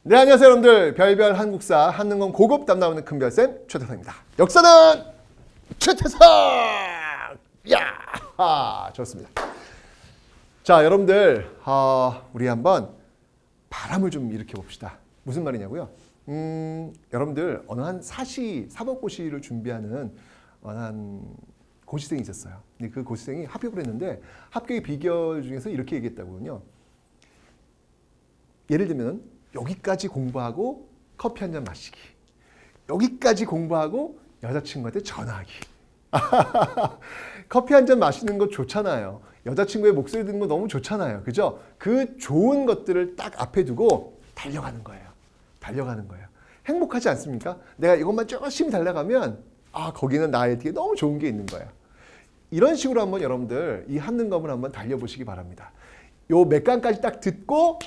네, 안녕하세요 여러분들. 별별 한국사 한능검 고급 담당하는 큰별쌤 최태성입니다. 역사는 최태성! 야! 좋습니다. 자, 여러분들 우리 한번 바람을 좀 일으켜 봅시다. 무슨 말이냐고요? 여러분들 어느 한 사법고시를 준비하는 어느 한 고시생이 있었어요. 근데 그 고시생이 합격을 했는데 합격의 비결 중에서 이렇게 얘기했다고요. 예를 들면 여기까지 공부하고 커피 한 잔 마시기, 여기까지 공부하고 여자친구한테 전화하기. 커피 한 잔 마시는 거 좋잖아요. 여자친구의 목소리 듣는 거 너무 좋잖아요. 그죠? 그 좋은 것들을 딱 앞에 두고 달려가는 거예요. 달려가는 거예요. 행복하지 않습니까? 내가 이것만 열심히 달려가면 거기는 나에게 너무 좋은 게 있는 거예요. 이런 식으로 한번 여러분들 이 한능검을 한번 달려보시기 바랍니다. 요 몇 강까지 딱 듣고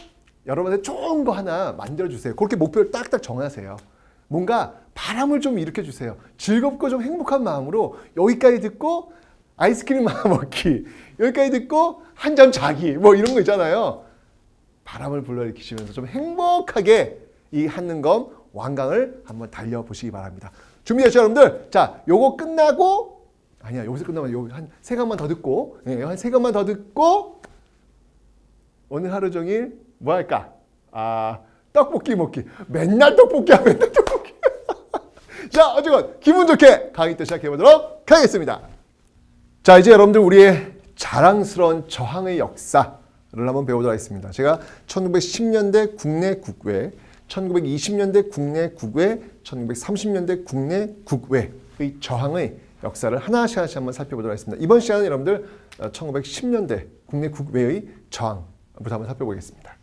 여러분한테 좋은 거 하나 만들어주세요. 그렇게 목표를 딱딱 정하세요. 뭔가 바람을 좀 일으켜주세요. 즐겁고 좀 행복한 마음으로 여기까지 듣고 아이스크림 하나 먹기, 여기까지 듣고 한 잠 자기, 뭐 이런 거 있잖아요. 바람을 불러일으키시면서 좀 행복하게 이 한능검 완강을 한번 달려보시기 바랍니다. 준비되셨죠, 여러분들? 자, 요거 끝나고, 아니야, 여기서 끝나면 요 한 3강만 더 듣고, 한 3강만 더 듣고, 오늘 하루 종일 뭐 할까? 떡볶이 먹기. 맨날 떡볶이야, 맨날 떡볶이. 자, 어쨌건 기분 좋게 강의 또 시작해 보도록 하겠습니다. 자, 이제 여러분들 우리의 자랑스러운 저항의 역사를 한번 배우도록 하겠습니다. 제가 1910년대 국내 국외, 1920년대 국내 국외, 1930년대 국내 국외의 저항의 역사를 하나씩 한번 살펴보도록 하겠습니다. 이번 시간은 여러분들 1910년대 국내 국외의 저항부터 한번 살펴보겠습니다.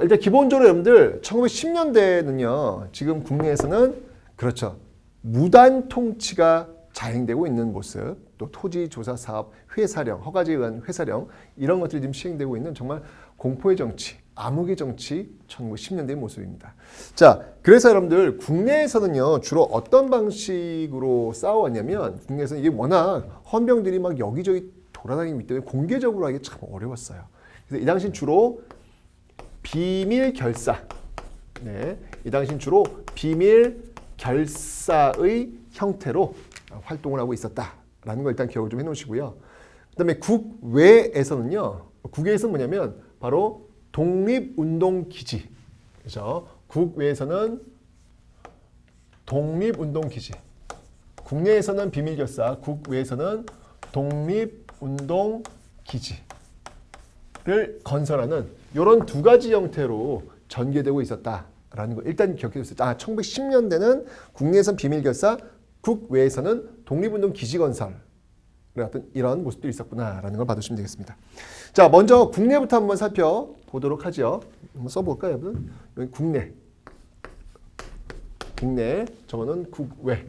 일단 기본적으로 여러분들 1910년대는요. 지금 국내에서는 그렇죠. 무단 통치가 자행되고 있는 모습, 또 토지조사 사업, 회사령, 허가제에 의한 회사령 이런 것들이 지금 시행되고 있는 정말 공포의 정치, 암흑의 정치 1910년대의 모습입니다. 자, 그래서 여러분들 국내에서는요. 주로 어떤 방식으로 싸워왔냐면 국내에서는 이게 워낙 헌병들이 막 여기저기 돌아다니기 때문에 공개적으로 하기 참 어려웠어요. 그래서 이 당시 주로 비밀 결사, 이 당시는 주로 비밀 결사의 형태로 활동을 하고 있었다라는 걸 일단 기억을 좀 해놓으시고요. 그다음에 국외에서는요, 국외에서는 뭐냐면 바로 독립운동기지, 그렇죠? 국외에서는 독립운동기지, 국내에서는 비밀 결사, 국외에서는 독립운동기지를 건설하는 이런 두 가지 형태로 전개되고 있었다라는 거 일단 기억해 주세요. 1910년대는 국내에서는 비밀결사, 국외에서는 독립운동 기지 건설 같은 이런 모습들이 있었구나라는 걸 봐두시면 되겠습니다. 자, 먼저 국내부터 한번 살펴보도록 하죠. 한번 써볼까요, 여러분? 여기 국내, 저거는 국외.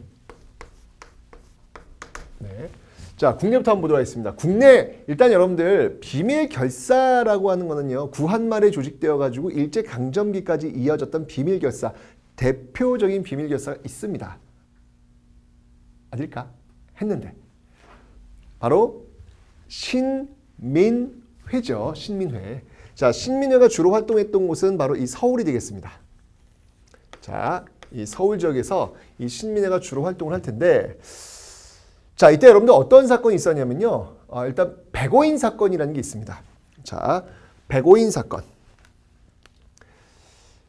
자, 국내부터 한번 보도록 하겠습니다. 국내, 일단 여러분들 비밀 결사라고 하는 거는요. 구한말에 조직되어 가지고 일제 강점기까지 이어졌던 비밀 결사, 대표적인 비밀 결사가 있습니다. 아닐까? 했는데 바로 신민회죠. 신민회. 자, 신민회가 주로 활동했던 곳은 바로 이 서울이 되겠습니다. 자, 이 서울 지역에서 이 신민회가 주로 활동을 할 텐데, 자, 이때 여러분들 어떤 사건이 있었냐면요. 일단 백오인 사건이라는 게 있습니다. 자, 백오인 사건.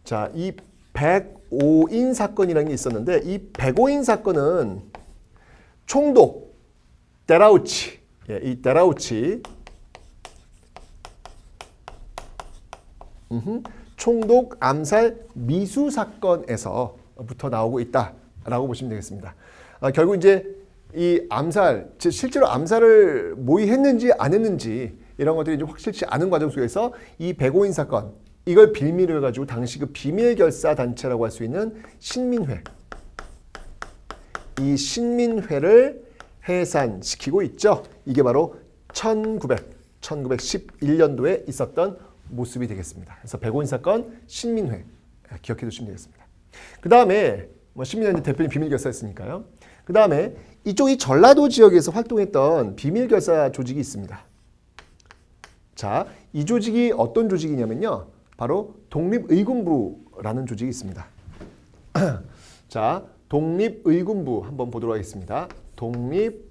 자, 이 백오인 사건이라는 게 있었는데 이 백오인 사건은 총독 데라우치, 이 데라우치 총독 암살 미수 사건에서부터 나오고 있다라고 보시면 되겠습니다. 결국 이제 이 암살, 실제로 암살을 모의했는지 안 했는지 이런 것들이 좀 확실치 않은 과정 속에서 이 백오인 사건, 이걸 빌미로 해가지고 당시 그 비밀결사 단체라고 할 수 있는 신민회, 이 신민회를 해산시키고 있죠. 이게 바로 1911년도에 있었던 모습이 되겠습니다. 그래서 백오인 사건, 신민회 기억해 두시면 되겠습니다. 그 다음에 신민회는 대표님 비밀결사였으니까요. 그 다음에 이쪽이 전라도 지역에서 활동했던 비밀결사 조직이 있습니다. 자, 이 조직이 어떤 조직이냐면요. 바로 독립의군부 독립의군부라는 조직이 있습니다. 자, 독립의군부 한번 보도록 하겠습니다. 독립의군부.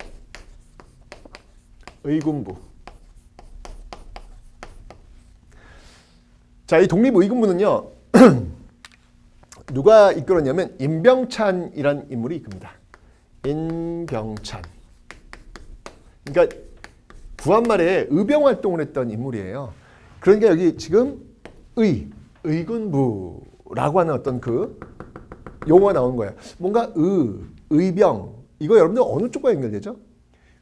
자, 이 독립의군부는요, 누가 이끌었냐면 임병찬이란 인물이 이끕니다. 임병찬. 그러니까 구한말에 의병 활동을 했던 인물이에요. 그러니까 여기 지금 의군부라고 하는 어떤 그 용어가 나온 거예요. 뭔가 의병, 이거 여러분들 어느 쪽과 연결되죠?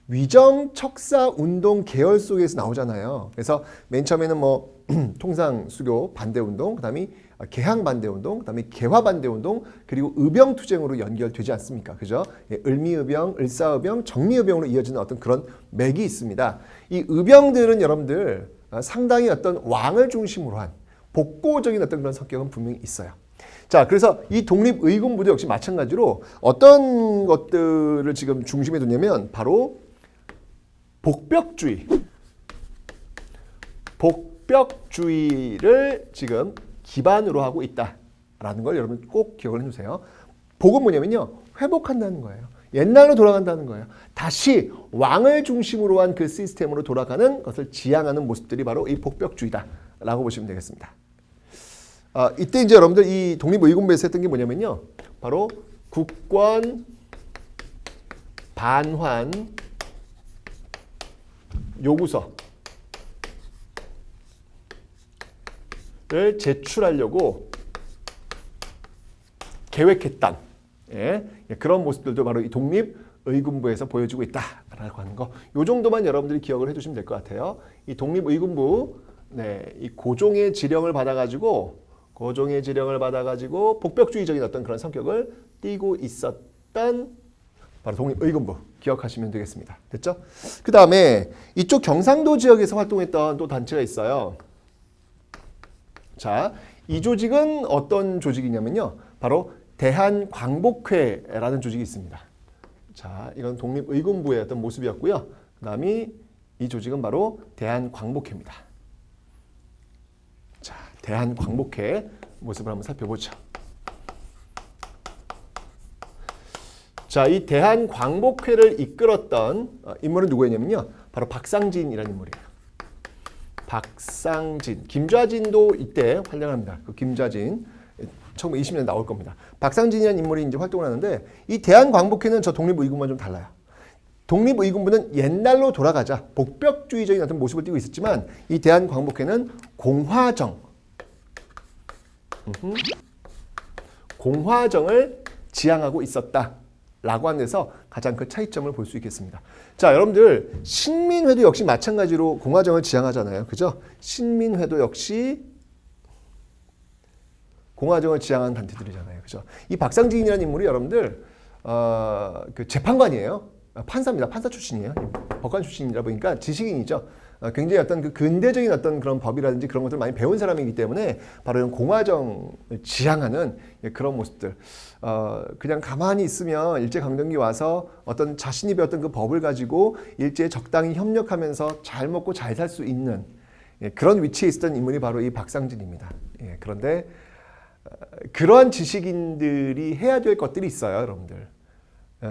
위정, 척사, 운동, 계열 속에서 나오잖아요. 그래서 맨 처음에는 뭐 통상수교 반대운동, 그 다음에 개항반대운동, 그 다음에 개화반대운동, 그리고 의병투쟁으로 연결되지 않습니까? 그죠? 을미의병, 을사의병, 정미의병으로 이어지는 어떤 그런 맥이 있습니다. 이 의병들은 여러분들 상당히 어떤 왕을 중심으로 한 복고적인 어떤 그런 성격은 분명히 있어요. 자, 그래서 이 독립의군부도 역시 마찬가지로 어떤 것들을 지금 중심에 두냐면 바로 복벽주의를 지금 기반으로 하고 있다라는 걸 여러분 꼭 기억을 해주세요. 복은 뭐냐면요, 회복한다는 거예요. 옛날로 돌아간다는 거예요. 다시 왕을 중심으로 한 그 시스템으로 돌아가는 것을 지향하는 모습들이 바로 이 복벽주의다라고 보시면 되겠습니다. 이때 이제 여러분들 이 독립의군부에서 했던 게 뭐냐면요, 바로 국권 반환 요구서를 제출하려고 계획했던 그런 모습들도 바로 이 독립의군부에서 보여주고 있다라고 하는 거, 요 정도만 여러분들이 기억을 해두시면 될 것 같아요. 이 독립의군부, 이 고종의 지령을 받아가지고 복벽주의적인 어떤 그런 성격을 띠고 있었던 바로 독립의군부 기억하시면 되겠습니다. 됐죠? 그 다음에 이쪽 경상도 지역에서 활동했던 또 단체가 있어요. 자, 이 조직은 어떤 조직이냐면요, 바로 대한광복회라는 조직이 있습니다. 자, 이건 독립의군부의 어떤 모습이었고요. 그 다음에 이 조직은 바로 대한광복회입니다. 자, 대한광복회 모습을 한번 살펴보죠. 자, 이 대한광복회를 이끌었던 인물은 누구였냐면요, 바로 박상진이라는 인물이에요. 박상진, 김좌진도 이때 활약합니다. 그 김좌진 1920년 나올 겁니다. 박상진이라는 인물이 이제 활동을 하는데, 이 대한광복회는 저 독립의군부와 좀 달라요. 독립의군부는 옛날로 돌아가자 복벽주의적인 어떤 모습을 띠고 있었지만, 이 대한광복회는 공화정을 지향하고 있었다라고 하는 데서 가장 큰 차이점을 볼 수 있겠습니다. 자, 여러분들 신민회도 역시 마찬가지로 공화정을 지향하잖아요. 그죠? 신민회도 역시 공화정을 지향하는 단체들이잖아요. 그죠? 이 박상진이라는 인물이 여러분들 그 재판관이에요. 판사입니다. 판사 출신이에요. 법관 출신이라 보니까 지식인이죠. 굉장히 어떤 그 근대적인 어떤 그런 법이라든지 그런 것들을 많이 배운 사람이기 때문에 바로 이런 공화정을 지향하는 그런 모습들. 그냥 가만히 있으면 일제강점기 와서 어떤 자신이 배웠던 그 법을 가지고 일제에 적당히 협력하면서 잘 먹고 잘 살 수 있는 그런 위치에 있었던 인물이 바로 이 박상진입니다. 그런데 그러한 지식인들이 해야 될 것들이 있어요, 여러분들.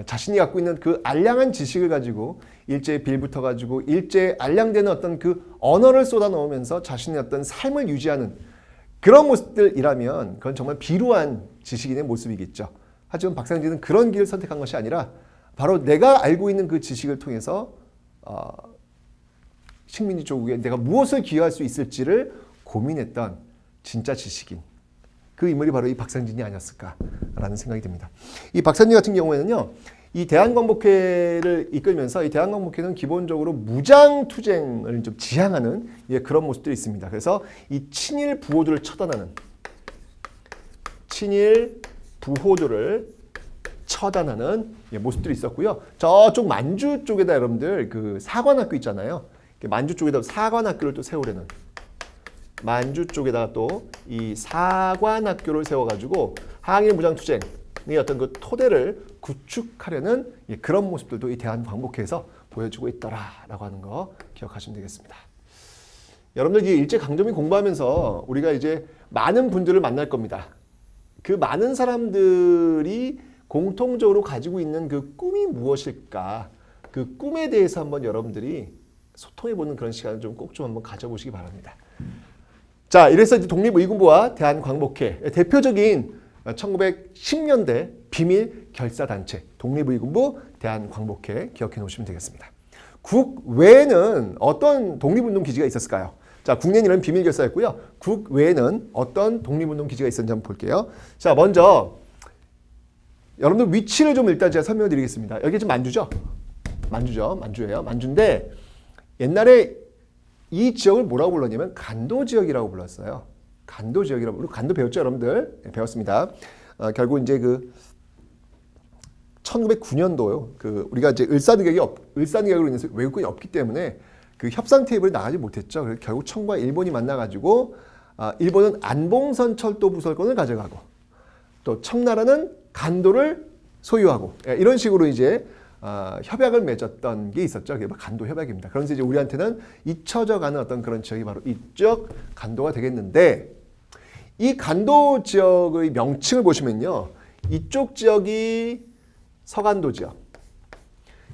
자신이 갖고 있는 그 알량한 지식을 가지고 일제에 빌붙어 가지고 일제에 알량되는 어떤 그 언어를 쏟아 넣으면서 자신의 어떤 삶을 유지하는 그런 모습들이라면 그건 정말 비루한 지식인의 모습이겠죠. 하지만 박상진은 그런 길을 선택한 것이 아니라 바로 내가 알고 있는 그 지식을 통해서 식민지 조국에 내가 무엇을 기여할 수 있을지를 고민했던 진짜 지식인, 그 인물이 바로 이 박상진이 아니었을까라는 생각이 듭니다. 이 박상진 같은 경우에는요, 이 대한광복회를 이끌면서 이 대한광복회는 기본적으로 무장투쟁을 좀 지향하는 그런 모습들이 있습니다. 그래서 이 친일 부호들을 처단하는 모습들이 있었고요. 저쪽 만주 쪽에다 여러분들 그 사관학교 있잖아요. 만주 쪽에다 사관학교를 또 세우려는, 만주 쪽에다가 또 이 사관학교를 세워가지고 항일 무장투쟁의 어떤 그 토대를 구축하려는 그런 모습들도 이 대한광복회에서 보여주고 있더라라고 하는 거 기억하시면 되겠습니다. 여러분들 이 일제강점기 공부하면서 우리가 이제 많은 분들을 만날 겁니다. 그 많은 사람들이 공통적으로 가지고 있는 그 꿈이 무엇일까? 그 꿈에 대해서 한번 여러분들이 소통해보는 그런 시간을 좀 꼭 좀 한번 가져보시기 바랍니다. 자, 이래서 이제 독립의군부와 대한광복회 대표적인 1910년대 비밀 결사단체 독립의군부 대한광복회 기억해 놓으시면 되겠습니다. 국외에는 어떤 독립운동 기지가 있었을까요? 자, 국내는 이런 비밀 결사였고요. 국외에는 어떤 독립운동 기지가 있었는지 한번 볼게요. 자, 먼저 여러분들 위치를 좀 일단 제가 설명을 드리겠습니다. 여기 지금 만주죠? 만주예요. 만주인데 옛날에 이 지역을 뭐라고 불렀냐면 간도 지역이라고 불렀어요. 간도 지역이라고. 우리 간도 배웠죠, 여러분들? 네, 배웠습니다. 결국 이제 그 1909년도요. 그 우리가 이제 을사늑약으로 인해서 외국군이 없기 때문에 그 협상 테이블에 나가지 못했죠. 그래서 결국 청과 일본이 만나가지고 일본은 안봉선 철도 부설권을 가져가고 또 청나라는 간도를 소유하고 이런 식으로 이제 협약을 맺었던 게 있었죠. 그게 간도 협약입니다. 그러면서 이제 우리한테는 잊혀져가는 어떤 그런 지역이 바로 이쪽 간도가 되겠는데 이 간도 지역의 명칭을 보시면요. 이쪽 지역이 서간도 지역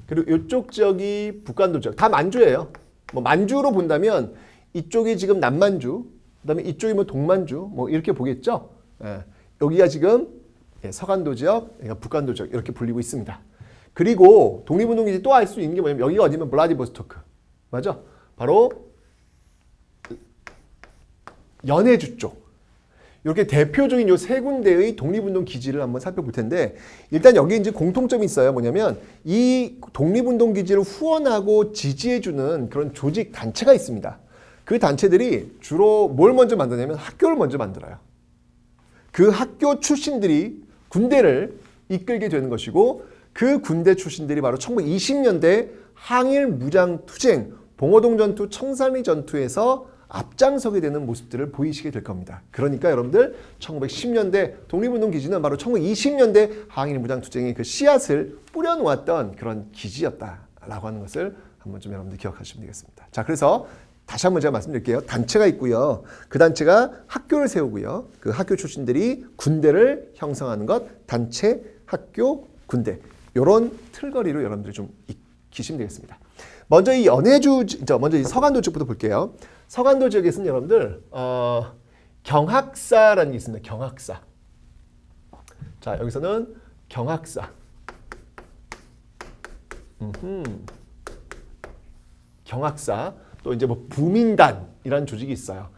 그리고 이쪽 지역이 북간도 지역 다 만주예요. 뭐 만주로 본다면 이쪽이 지금 남만주 그다음에 이쪽이 뭐 동만주 뭐 이렇게 보겠죠. 예. 여기가 지금 서간도 지역, 북간도 지역 이렇게 불리고 있습니다. 그리고 독립운동기지 또 알 수 있는 게 뭐냐면 여기가 어디면 블라디보스토크 맞아? 바로 연해주 쪽 이렇게 대표적인 요 세 군데의 독립운동 기지를 한번 살펴볼 텐데 일단 여기 이제 공통점이 있어요. 뭐냐면 이 독립운동 기지를 후원하고 지지해주는 그런 조직 단체가 있습니다. 그 단체들이 주로 뭘 먼저 만드냐면 학교를 먼저 만들어요. 그 학교 출신들이 군대를 이끌게 되는 것이고 그 군대 출신들이 바로 1920년대 항일 무장투쟁, 봉오동 전투, 청산리 전투에서 앞장서게 되는 모습들을 보이시게 될 겁니다. 그러니까 여러분들 1910년대 독립운동 기지는 바로 1920년대 항일 무장투쟁의 그 씨앗을 뿌려놓았던 그런 기지였다라고 하는 것을 한번 좀 여러분들 기억하시면 되겠습니다. 자, 그래서 다시 한번 제가 말씀드릴게요. 단체가 있고요. 그 단체가 학교를 세우고요. 그 학교 출신들이 군대를 형성하는 것, 단체, 학교, 군대. 이런 틀거리로 여러분들이 좀 익히시면 되겠습니다. 먼저 이 먼저 이 서간도 쪽부터 볼게요. 서간도 지역에서는 여러분들 경학사라는 게 있습니다. 경학사. 자, 여기서는 경학사. 경학사. 또 이제 뭐 부민단이라는 조직이 있어요.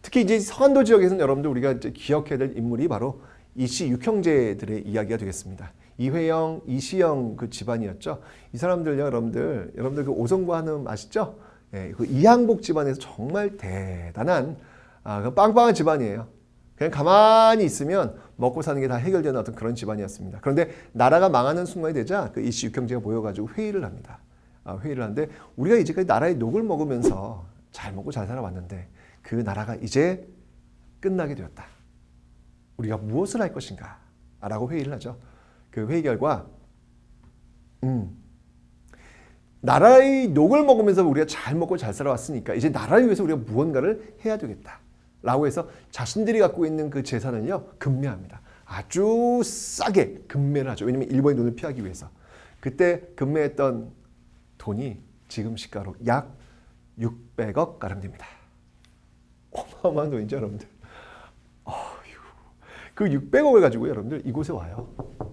특히 이제 서간도 지역에서는 여러분들 우리가 이제 기억해야 될 인물이 바로 이씨 육형제들의 이야기가 되겠습니다. 이회영, 이시영 그 집안이었죠. 이 사람들요, 여러분들 그 오성구 한음 아시죠? 예, 그 이항복 집안에서 정말 대단한 그 빵빵한 집안이에요. 그냥 가만히 있으면 먹고 사는 게 다 해결되는 어떤 그런 집안이었습니다. 그런데 나라가 망하는 순간이 되자 그 이씨 육형제가 모여가지고 회의를 합니다. 회의를 하는데 우리가 이제까지 나라의 녹을 먹으면서 잘 먹고 잘 살아왔는데 그 나라가 이제 끝나게 되었다. 우리가 무엇을 할 것인가? 라고 회의를 하죠. 그 회의 결과 나라의 녹을 먹으면서 우리가 잘 먹고 잘 살아왔으니까 이제 나라를 위해서 우리가 무언가를 해야 되겠다. 라고 해서 자신들이 갖고 있는 그 재산을요. 금매합니다. 아주 싸게 금매를 하죠. 왜냐하면 일본의 눈을 피하기 위해서. 그때 금매했던 돈이 지금 시가로 약 600억 가량 됩니다. 어마어마한 돈이죠, 여러분들. 그 600억을 가지고 여러분들 이곳에 와요.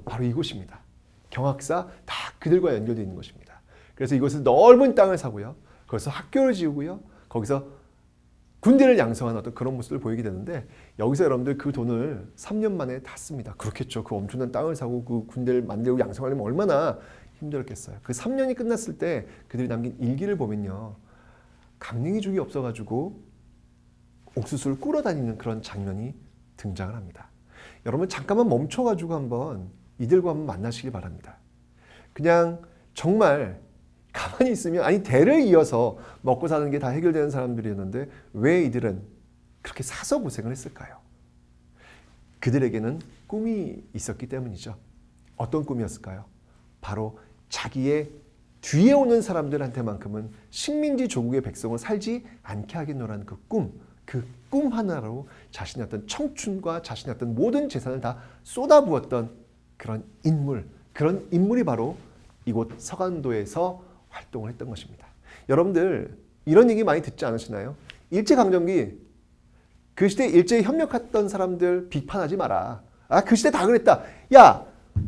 바로 이곳입니다. 경학사 다 그들과 연결되어 있는 것입니다. 그래서 이곳에 넓은 땅을 사고요. 거기서 학교를 지우고요. 거기서 군대를 양성하는 어떤 그런 모습을 보이게 되는데 여기서 여러분들 그 돈을 3년 만에 다 씁니다. 그렇겠죠. 그 엄청난 땅을 사고 그 군대를 만들고 양성하려면 얼마나 힘들었겠어요. 그 3년이 끝났을 때 그들이 남긴 일기를 보면요. 강냉이죽이 없어가지고 옥수수를 꿇어 다니는 그런 장면이 등장을 합니다. 여러분 잠깐만 멈춰가지고 한번 이들과 한번 만나시길 바랍니다. 그냥 정말 가만히 있으면 아니 대를 이어서 먹고 사는 게 다 해결되는 사람들이었는데 왜 이들은 그렇게 사서 고생을 했을까요? 그들에게는 꿈이 있었기 때문이죠. 어떤 꿈이었을까요? 바로 자기의 뒤에 오는 사람들한테만큼은 식민지 조국의 백성을 살지 않게 하겠노라는 그 꿈, 그 꿈 하나로 자신의 어떤 청춘과 자신의 어떤 모든 재산을 다 쏟아부었던 그런 인물이 바로 이곳 서간도에서 활동을 했던 것입니다. 여러분들 이런 얘기 많이 듣지 않으시나요? 일제강점기 그 시대에 일제에 협력했던 사람들 비판하지 마라. 아, 그 시대 다 그랬다. 야,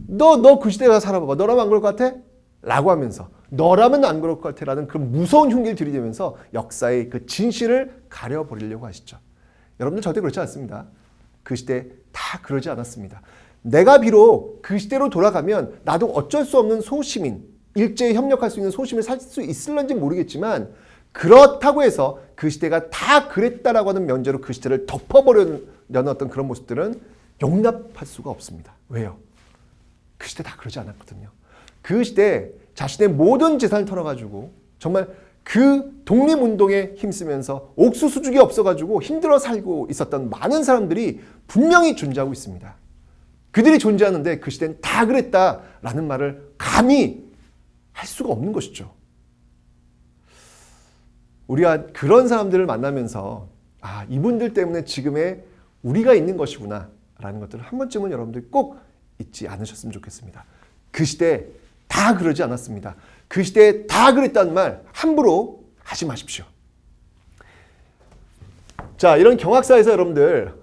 너 그 시대에 가서 살아봐봐. 너라면 안 그럴 것 같아? 라고 하면서 너라면 안 그럴 것 같아 라는 그런 무서운 흉기를 들이대면서 역사의 그 진실을 가려버리려고 하시죠. 여러분들 절대 그렇지 않습니다. 그 시대 다 그러지 않았습니다. 내가 비록 그 시대로 돌아가면 나도 어쩔 수 없는 소시민, 일제에 협력할 수 있는 소시민을 살 수 있을런지 모르겠지만 그렇다고 해서 그 시대가 다 그랬다라고 하는 면제로 그 시대를 덮어버리려는 어떤 그런 모습들은 용납할 수가 없습니다. 왜요? 그 시대 다 그러지 않았거든요. 그 시대 자신의 모든 재산을 털어가지고 정말 그 독립운동에 힘쓰면서 옥수수죽이 없어가지고 힘들어 살고 있었던 많은 사람들이 분명히 존재하고 있습니다. 그들이 존재하는데 그 시대는 다 그랬다라는 말을 감히 할 수가 없는 것이죠. 우리가 그런 사람들을 만나면서 아, 이분들 때문에 지금의 우리가 있는 것이구나 라는 것들을 한 번쯤은 여러분들 꼭 잊지 않으셨으면 좋겠습니다. 그 시대 다 그러지 않았습니다. 그 시대에 다 그랬다는 말 함부로 하지 마십시오. 자, 이런 경학사에서 여러분들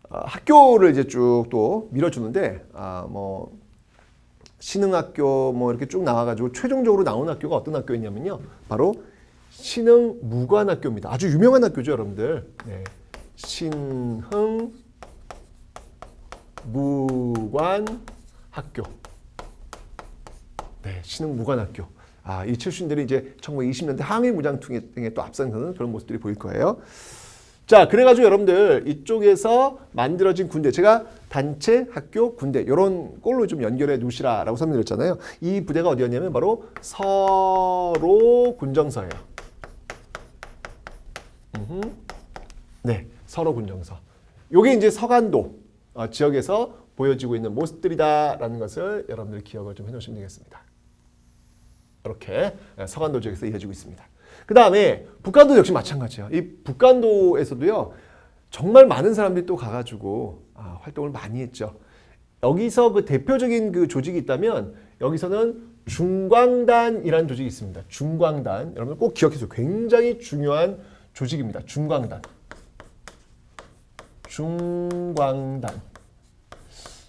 학교를 이제 쭉 또 밀어주는데 뭐 신흥학교 뭐 이렇게 쭉 나와가지고 최종적으로 나온 학교가 어떤 학교였냐면요, 바로 신흥무관학교입니다. 아주 유명한 학교죠, 여러분들. 네. 신흥무관학교. 네, 신흥무관학교. 이 출신들이 이제 1920년대 항일무장 등에 또 앞서는 그런 모습들이 보일 거예요. 자, 그래가지고 여러분들 이쪽에서 만들어진 군대, 제가 단체, 학교, 군대 이런 꼴로 좀 연결해 놓으시라라고 설명드렸잖아요. 이 부대가 어디였냐면 바로 서로군정서예요. 네, 서로군정서. 요게 이제 서간도 지역에서 보여지고 있는 모습들이다라는 것을 여러분들 기억을 좀 해놓으시면 되겠습니다. 이렇게 서간도 지역에서 이어지고 있습니다. 그 다음에 북간도 역시 마찬가지예요. 이 북간도에서도요, 정말 많은 사람들이 또 가가지고 활동을 많이 했죠. 여기서 그 대표적인 그 조직이 있다면 여기서는 중광단이라는 조직이 있습니다. 중광단. 여러분 꼭 기억해주세요. 굉장히 중요한 조직입니다. 중광단. 중광단.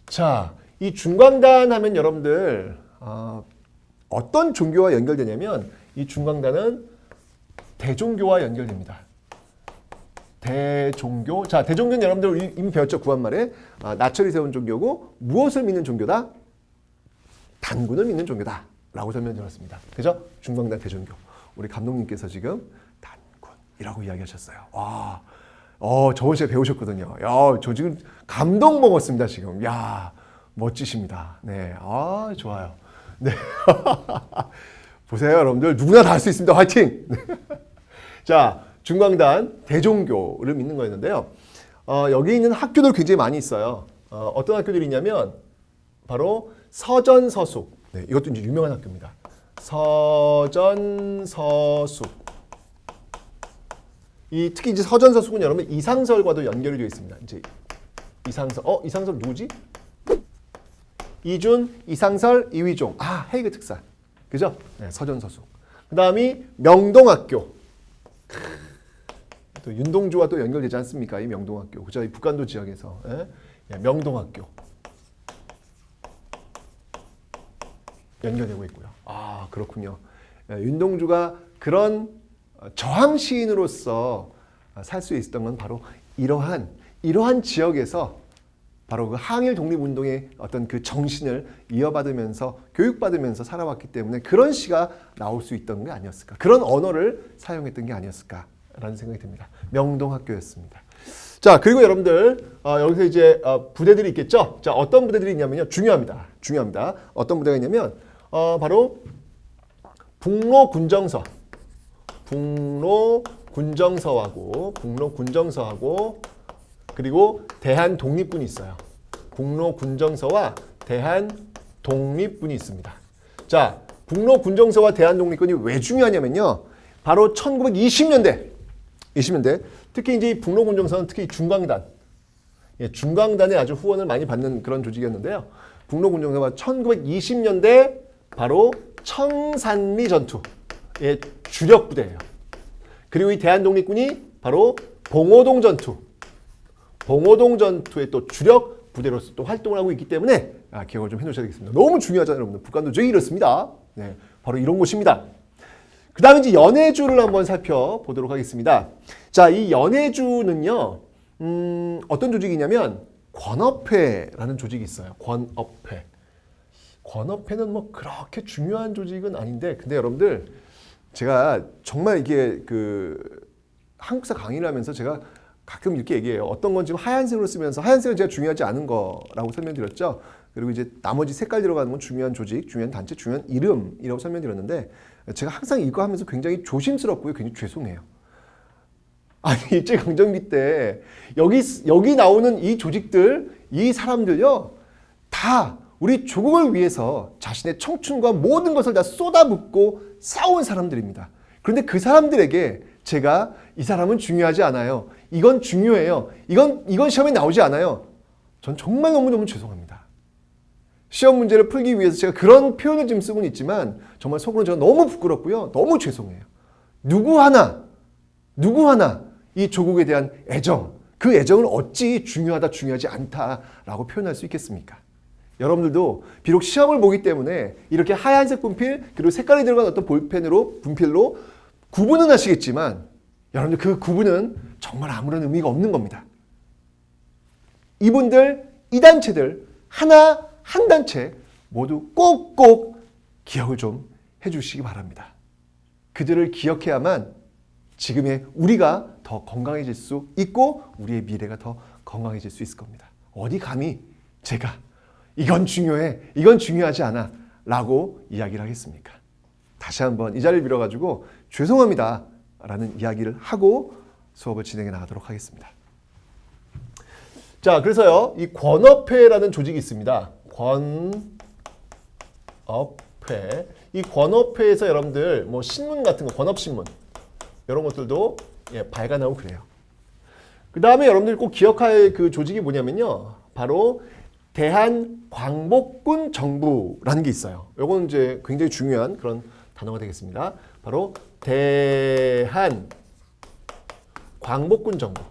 자, 이 중광단 하면 여러분들 어떤 종교와 연결되냐면 이 중광단은 대종교와 연결됩니다. 대종교. 자, 대종교는 여러분들 이미 배웠죠. 구한말에. 나철이 세운 종교고 무엇을 믿는 종교다? 단군을 믿는 종교다. 라고 설명드렸습니다. 그죠? 중광단 대종교. 우리 감독님께서 지금 단군이라고 이야기하셨어요. 와, 저번 시간에 배우셨거든요. 야, 저 지금 감동 먹었습니다. 지금. 야, 멋지십니다. 네, 좋아요. 네. 보세요, 여러분들. 누구나 다 할 수 있습니다. 화이팅! 자, 중광단 대종교를 믿는 거였는데요. 여기 있는 학교들 굉장히 많이 있어요. 어떤 학교들이 있냐면 바로 서전서숙. 네, 이것도 이제 유명한 학교입니다. 서전서숙. 특히 이제 서전서숙은 여러분 이상설과도 연결이 되어 있습니다. 이제 이상설. 이상설 누구지? 이준, 이상설, 이휘종. 헤이그 특사. 그죠? 네, 서전서숙. 그 다음이 명동학교. 또 윤동주와 또 연결되지 않습니까? 이 명동학교. 그죠? 이 북간도 지역에서. 명동학교. 연결되고 있고요. 그렇군요. 윤동주가 그런 저항 시인으로서 살 수 있었던 건 바로 이러한 지역에서 바로 그 항일 독립운동의 어떤 그 정신을 이어받으면서 교육받으면서 살아왔기 때문에 그런 시가 나올 수 있던 게 아니었을까. 그런 언어를 사용했던 게 아니었을까라는 생각이 듭니다. 명동학교였습니다. 자, 그리고 여러분들 여기서 이제 부대들이 있겠죠. 자, 어떤 부대들이 있냐면요. 중요합니다. 어떤 부대가 있냐면 바로 북로군정서하고 그리고 대한독립군이 있어요. 북로군정서와 대한독립군이 있습니다. 자, 북로군정서와 대한독립군이 왜 중요하냐면요. 바로 1920년대 20년대 특히 이제 이 북로군정선은 특히 중광단, 중광단의 아주 후원을 많이 받는 그런 조직이었는데요. 북로군정선은 1920년대 바로 청산리 전투의 주력 부대예요. 그리고 이 대한독립군이 바로 봉오동 전투의 또 주력 부대로서 또 활동을 하고 있기 때문에 기억을 좀 해놓으셔야 되겠습니다. 너무 중요하잖아요, 여러분들. 북한도저히 이렇습니다. 네, 바로 이런 곳입니다. 그 다음에 이제 연해주를 한번 살펴보도록 하겠습니다. 자, 이 연해주는요, 어떤 조직이냐면 권업회라는 조직이 있어요. 권업회. 권업회는 뭐 그렇게 중요한 조직은 아닌데, 근데 여러분들 제가 정말 이게 한국사 강의를 하면서 제가 가끔 이렇게 얘기해요. 어떤 건 지금 하얀색으로 쓰면서 하얀색은 제가 중요하지 않은 거라고 설명드렸죠. 그리고 이제 나머지 색깔 들어가는 건 중요한 조직, 중요한 단체, 중요한 이름이라고 설명드렸는데 제가 항상 이거 하면서 굉장히 조심스럽고요. 굉장히 죄송해요. 아니 일제강점기 때 여기 나오는 이 조직들, 이 사람들요. 다 우리 조국을 위해서 자신의 청춘과 모든 것을 다 쏟아붓고 싸운 사람들입니다. 그런데 그 사람들에게 제가 이 사람은 중요하지 않아요. 이건 중요해요. 이건 시험에 나오지 않아요. 전 정말 너무너무 죄송합니다. 시험 문제를 풀기 위해서 제가 그런 표현을 지금 쓰고는 있지만 정말 속으로 제가 너무 부끄럽고요. 너무 죄송해요. 누구 하나 이 조국에 대한 애정, 그 애정을 어찌 중요하다, 중요하지 않다라고 표현할 수 있겠습니까? 여러분들도 비록 시험을 보기 때문에 이렇게 하얀색 분필 그리고 색깔이 들어간 어떤 분필로 구분은 하시겠지만 여러분들 그 구분은 정말 아무런 의미가 없는 겁니다. 이분들, 이 단체들 한 단체 모두 꼭꼭 기억을 좀 해주시기 바랍니다. 그들을 기억해야만 지금의 우리가 더 건강해질 수 있고 우리의 미래가 더 건강해질 수 있을 겁니다. 어디 감히 제가 이건 중요해, 이건 중요하지 않아 라고 이야기를 하겠습니까? 다시 한번 이 자리를 빌어가지고 죄송합니다 라는 이야기를 하고 수업을 진행해 나가도록 하겠습니다. 자, 그래서요, 이 권업회라는 조직이 있습니다. 권업회. 이 권업회에서 여러분들 뭐 신문 같은 거, 권업신문 이런 것들도 발간하고 그래요. 그 다음에 여러분들 꼭 기억할 그 조직이 뭐냐면요, 바로 대한광복군 정부라는 게 있어요. 요건 이제 굉장히 중요한 그런 단어가 되겠습니다. 바로 대한광복군 정부.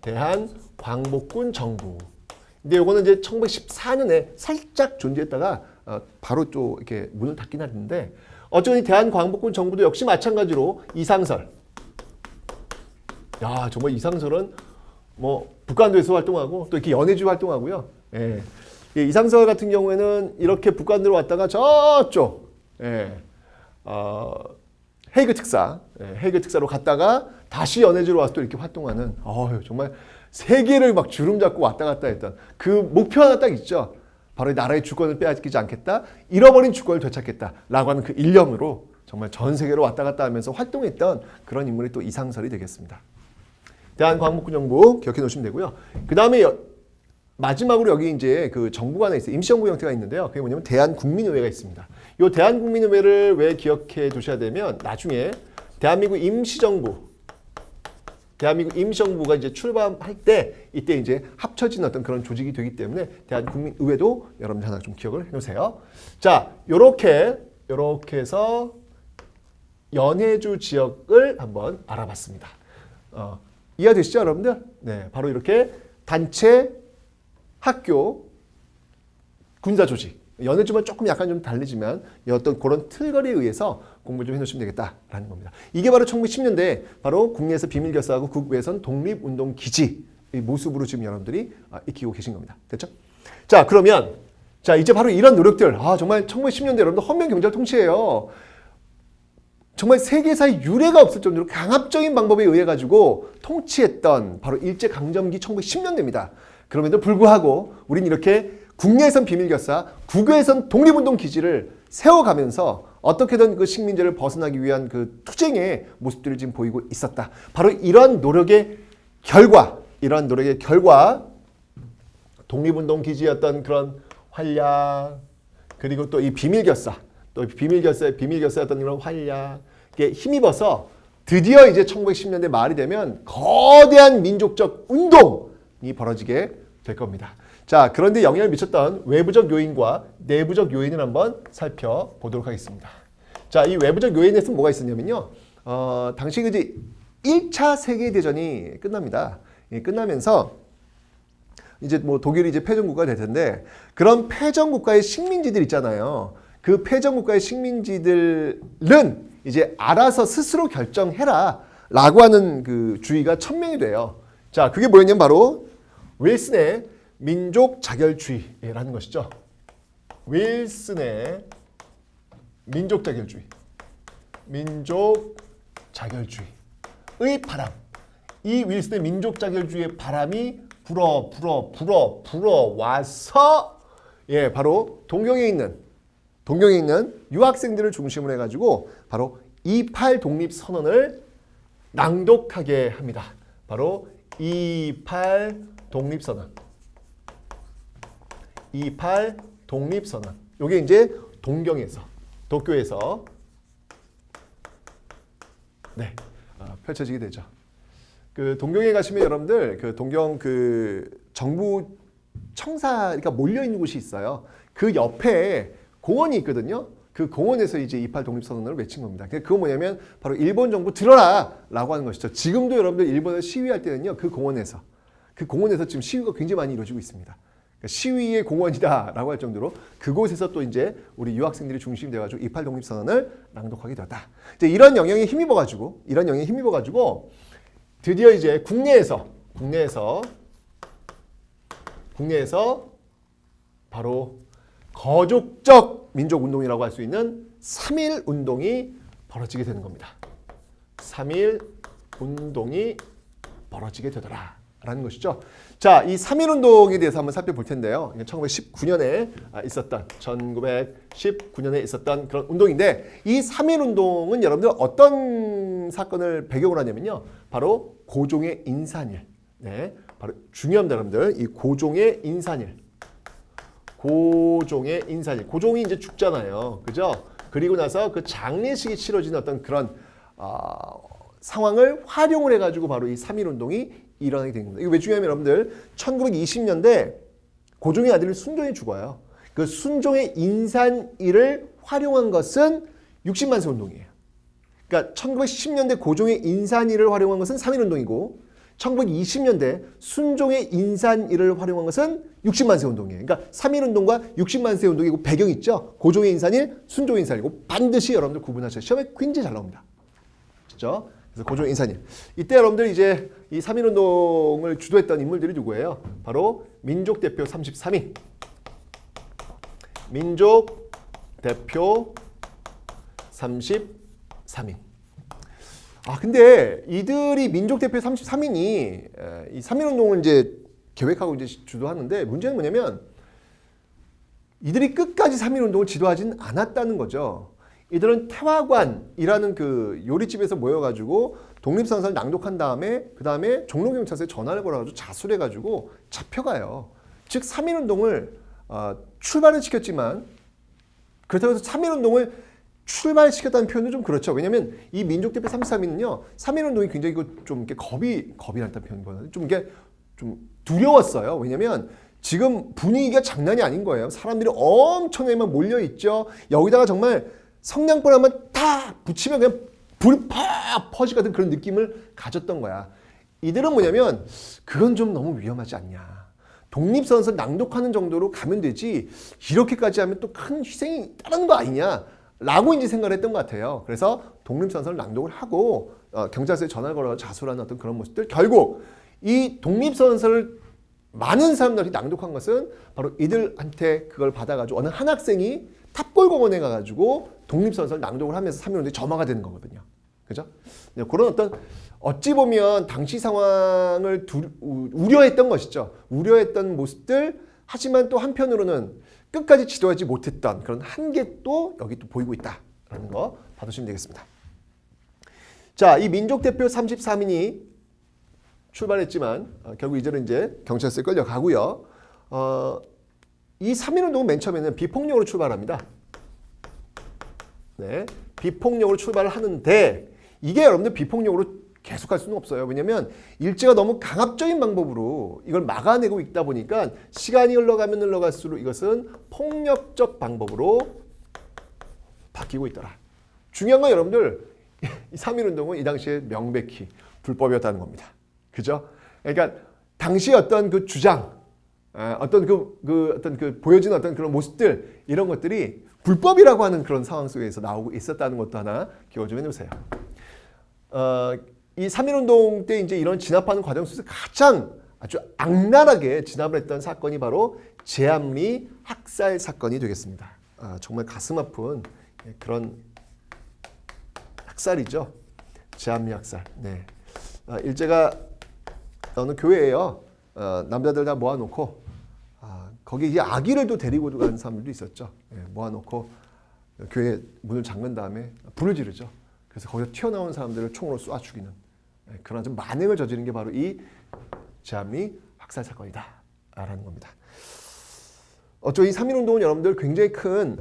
대한광복군 정부. 근데 요거는 이제 1914년에 살짝 존재했다가 바로 또 이렇게 문을 닫긴 했는데 어쨌든 대한광복군 정부도 역시 마찬가지로 이상설. 야, 정말 이상설은 뭐 북한도에서 활동하고 또 이렇게 연해주 활동하고요. 예. 이상설 같은 경우에는 이렇게 북한으로 왔다가 저쪽 헤이그 특사로 갔다가 다시 연해주로 와서 또 이렇게 활동하는 정말 세계를 막 주름 잡고 왔다 갔다 했던 그 목표 하나 딱 있죠. 바로 나라의 주권을 빼앗기지 않겠다. 잃어버린 주권을 되찾겠다라고 하는 그 일념으로 정말 전 세계로 왔다 갔다 하면서 활동했던 그런 인물이 또 이상설이 되겠습니다. 대한광복군 정부 기억해 놓으시면 되고요. 그 다음에 마지막으로 여기 이제 그 정부가 하나 있어요. 임시정부 형태가 있는데요. 그게 뭐냐면 대한국민의회가 있습니다. 이 대한국민의회를 왜 기억해 두셔야 되면 나중에 대한민국 임시정부가 이제 출범할 때 이때 이제 합쳐진 어떤 그런 조직이 되기 때문에 대한국민의회도 여러분들 하나 좀 기억을 해 놓으세요. 자, 요렇게 해서 연해주 지역을 한번 알아봤습니다. 이해되시죠, 여러분들? 네, 바로 이렇게 단체, 학교, 군사 조직, 연해주만 조금 약간 좀 다르지만 어떤 그런 틀거리에 의해서 공부를 좀 해놓으시면 되겠다라는 겁니다. 이게 바로 1910년대 바로 국내에서 비밀결사하고 국외에선 독립운동기지의 모습으로 지금 여러분들이 익히고 계신 겁니다. 됐죠? 자, 그러면 이제 바로 이런 노력들, 정말 1910년대 여러분들 헌병 경찰 통치예요. 정말 세계사에 유례가 없을 정도로 강압적인 방법에 의해 가지고 통치했던 바로 일제강점기 1910년대입니다. 그럼에도 불구하고 우린 이렇게 국내에선 비밀결사, 국외에선 독립운동기지를 세워가면서 어떻게든 그 식민지를 벗어나기 위한 그 투쟁의 모습들을 지금 보이고 있었다. 바로 이러한 노력의 결과, 독립운동기지였던 그런 활약, 그리고 또 이 비밀결사였던 이런 활약에 힘입어서 드디어 이제 1910년대 말이 되면 거대한 민족적 운동이 벌어지게 될 겁니다. 자, 그런데 영향을 미쳤던 외부적 요인과 내부적 요인을 한번 살펴보도록 하겠습니다. 자, 이 외부적 요인에서 뭐가 있었냐면요. 당시 이제 1차 세계대전이 끝납니다. 끝나면서 이제 뭐 독일이 이제 패전국가가 될 텐데 그런 패전국가의 식민지들 있잖아요. 그 패전국가의 식민지들은 이제 알아서 스스로 결정해라 라고 하는 그 주의가 천명이 돼요. 자, 그게 뭐였냐면 바로 윌슨의 민족 자결주의라는 것이죠. 윌슨의 민족 자결주의. 민족 자결주의의 바람. 이 윌슨의 민족 자결주의의 바람이 불어와서 바로 동경에 있는 유학생들을 중심으로 해가지고 바로 28 독립선언을 낭독하게 합니다. 바로 28 독립선언. 28 독립선언. 요게 이제 동경에서, 도쿄에서 펼쳐지게 되죠. 그 동경에 가시면 여러분들 그 동경 그 정부 청사가 몰려 있는 곳이 있어요. 그 옆에 공원이 있거든요. 그 공원에서 이제 28 독립선언을 외친 겁니다. 그거 뭐냐면 바로 일본 정부 들어라라고 하는 것이죠. 지금도 여러분들 일본에서 시위할 때는요, 그 공원에서 지금 시위가 굉장히 많이 이루어지고 있습니다. 그러니까 시위의 공원이다라고 할 정도로 그곳에서 또 이제 우리 유학생들이 중심이 돼가지고 28 독립선언을 낭독하게 되었다. 이제 이런 영향에 힘입어가지고 드디어 이제 국내에서 바로 거족적 민족운동이라고 할 수 있는 3.1 운동이 벌어지게 되는 겁니다. 3.1 운동이 벌어지게 되더라 라는 것이죠. 자, 이 3.1 운동에 대해서 한번 살펴볼 텐데요. 1919년에 있었던 그런 운동인데 이 3.1 운동은 여러분들 어떤 사건을 배경으로 하냐면요. 바로 고종의 인산일. 네, 바로 중요합니다, 여러분들. 이 고종의 인산일. 고종이 이제 죽잖아요. 그죠? 그리고 나서 그 장례식이 치러지는 어떤 그런 상황을 활용을 해가지고 바로 이 3.1 운동이 일어나게 된 겁니다. 이거 왜 중요하면 여러분들 1920년대 고종의 아들 순종이 죽어요. 그 순종의 인산일을 활용한 것은 60만세 운동이에요. 그러니까 1910년대 고종의 인산일을 활용한 것은 3.1 운동이고 1920년대 순종의 인산일을 활용한 것은 60만세 운동이에요. 그러니까 3.1 운동과 60만세 운동이고 배경 있죠. 고종의 인산일, 순종의 인산일이고 반드시 여러분들 구분하셔야 시험에 굉장히 잘 나옵니다. 그렇죠? 그래서 고종의 인산일. 이때 여러분들 이제 이 3.1 운동을 주도했던 인물들이 누구예요? 바로 민족 대표 33인. 민족 대표 33인. 근데 이들이 민족 대표 33인이 이 3.1 운동을 이제 계획하고 이제 주도하는데 문제는 뭐냐면 이들이 끝까지 3.1 운동을 지도하진 않았다는 거죠. 이들은 태화관이라는 그 요리집에서 모여가지고 독립선언을 낭독한 다음에 그 다음에 종로경찰서에 전화를 걸어가지고 자수해가지고 잡혀가요. 즉 3.1 운동을 출발은 시켰지만 그렇다고 해서 3.1 운동을 출발시켰다는 표현은 좀 그렇죠. 왜냐하면 이 민족대표 33인은요, 3.1 운동이 굉장히 좀 이렇게 겁이 났다는 표현보다는 좀 이게 좀 두려웠어요. 왜냐하면 지금 분위기가 장난이 아닌 거예요. 사람들이 엄청나게 몰려 있죠. 여기다가 정말 성냥불 한번 탁 붙이면 그냥 불이 팍 퍼질 같은 그런 느낌을 가졌던 거야. 이들은 뭐냐면 그건 좀 너무 위험하지 않냐. 독립선언을 낭독하는 정도로 가면 되지 이렇게까지 하면 또 큰 희생이 따르는 거 아니냐. 라고 이제 생각을 했던 것 같아요. 그래서 독립선언을 낭독을 하고 경찰서에 전화를 걸어 자수를 하는 어떤 그런 모습들. 결국 이 독립선언을 많은 사람들이 낭독한 것은 바로 이들한테 그걸 받아가지고 어느 한 학생이 탑골공원에 가가지고 독립선언을 낭독을 하면서 3.1 운동에 점화가 되는 거거든요. 그죠? 그런 어떤 어찌 보면 당시 상황을 우려했던 것이죠. 우려했던 모습들. 하지만 또 한편으로는 끝까지 지도하지 못했던 그런 한계도 여기 또 보이고 있다라는 거 봐두시면 되겠습니다. 자, 이 민족 대표 33인이 출발했지만 결국 이들은 이제 경찰서에 끌려가고요. 이 3.1 운동은 맨 처음에는 비폭력으로 출발합니다. 네, 비폭력으로 출발을 하는데 이게 여러분들 비폭력으로 계속할 수는 없어요. 왜냐하면 일제가 너무 강압적인 방법으로 이걸 막아내고 있다 보니까 시간이 흘러가면 흘러갈수록 이것은 폭력적 방법으로 바뀌고 있더라. 중요한 건 여러분들 이 3.1운동은 이 당시에 명백히 불법이었다는 겁니다. 그죠? 그러니까 당시 어떤 그 주장, 어떤 그 보여진 어떤 그런 모습들 이런 것들이 불법이라고 하는 그런 상황 속에서 나오고 있었다는 것도 하나 기억 좀 해놓으세요. 이 3.1운동 때 이제 이런 진압하는 과정 속에서 가장 아주 악랄하게 진압을 했던 사건이 바로 제암리 학살 사건이 되겠습니다. 정말 가슴 아픈 그런 학살이죠. 제암리 학살. 네. 일제가 어느 교회에요. 남자들 다 모아놓고 거기 이제 아기를 또 데리고 가는 사람들도 있었죠. 모아놓고 교회 문을 잠근 다음에 불을 지르죠. 그래서 거기서 튀어나온 사람들을 총으로 쏴 죽이는 그런 좀 만행을 저지른 게 바로 이 제암리 학살 사건이다 라는 겁니다. 이 3.1운동은 여러분들 굉장히 큰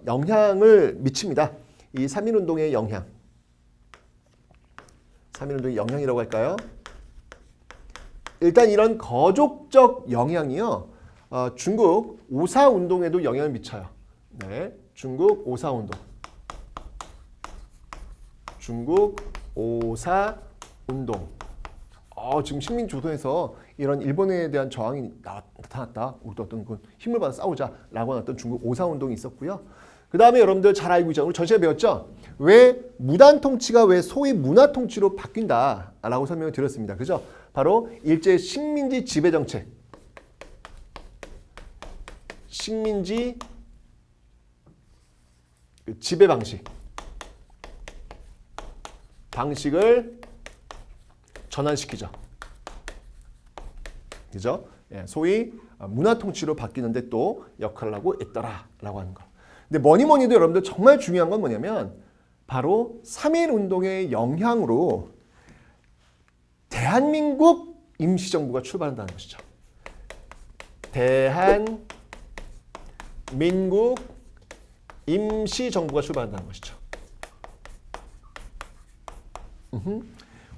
영향을 미칩니다. 이 3.1운동의 영향. 3.1운동의 영향이라고 할까요? 일단 이런 거족적 영향이요. 중국 오사운동에도 영향을 미쳐요. 네, 중국 오사운동. 중국 오사운동. 지금 식민조선에서 이런 일본에 대한 저항이 나타났다. 우리도 어떤 그 힘을 받아 싸우자라고 하는 어떤 중국 오사운동이 있었고요. 그 다음에 여러분들 잘 알고 있죠. 우리 전시회 배웠죠. 왜 무단 통치가 왜 소위 문화 통치로 바뀐다라고 설명을 드렸습니다. 그죠? 바로 일제 식민지 지배 정책. 식민지 지배 방식을 전환시키죠. 그죠? 소위 문화 통치로 바뀌는데 또 역할을 하고 있더라라고 하는 거. 근데 뭐니 해도 여러분들 정말 중요한 건 뭐냐면 바로 3.1운동의 영향으로 대한민국 임시정부가 출발한다는 것이죠. 대한민국 임시정부가 출발한다는 것이죠.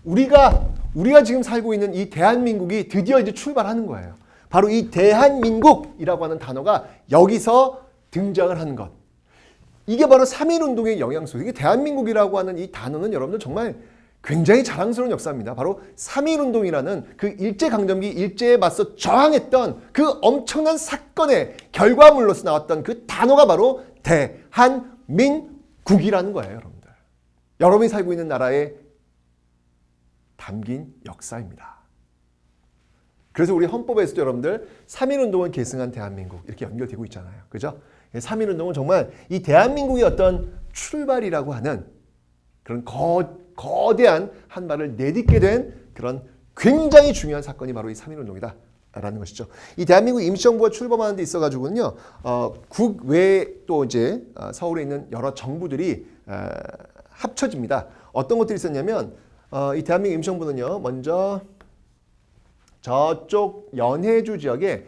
우리가 지금 살고 있는 이 대한민국이 드디어 이제 출발하는 거예요. 바로 이 대한민국이라고 하는 단어가 여기서 등장을 하는 것. 이게 바로 3.1운동의 영향소. 이게 대한민국이라고 하는 이 단어는 여러분들 정말 굉장히 자랑스러운 역사입니다. 바로 3.1운동이라는 그 일제강점기 일제에 맞서 저항했던 그 엄청난 사건의 결과물로서 나왔던 그 단어가 바로 대한민국이라는 거예요, 여러분들. 여러분이 살고 있는 나라에 담긴 역사입니다. 그래서 우리 헌법에서도 여러분들 3.1운동을 계승한 대한민국 이렇게 연결되고 있잖아요. 그죠? 3.1운동은 정말 이 대한민국의 어떤 출발이라고 하는 그런 거대한 한 발을 내딛게 된 그런 굉장히 중요한 사건이 바로 이 3.1운동이다 라는 것이죠. 이 대한민국 임시정부가 출범하는 데 있어가지고는요, 국외 또 이제 서울에 있는 여러 정부들이 합쳐집니다. 어떤 것들이 있었냐면, 이 대한민국 임시정부는요, 먼저 저쪽 연해주 지역에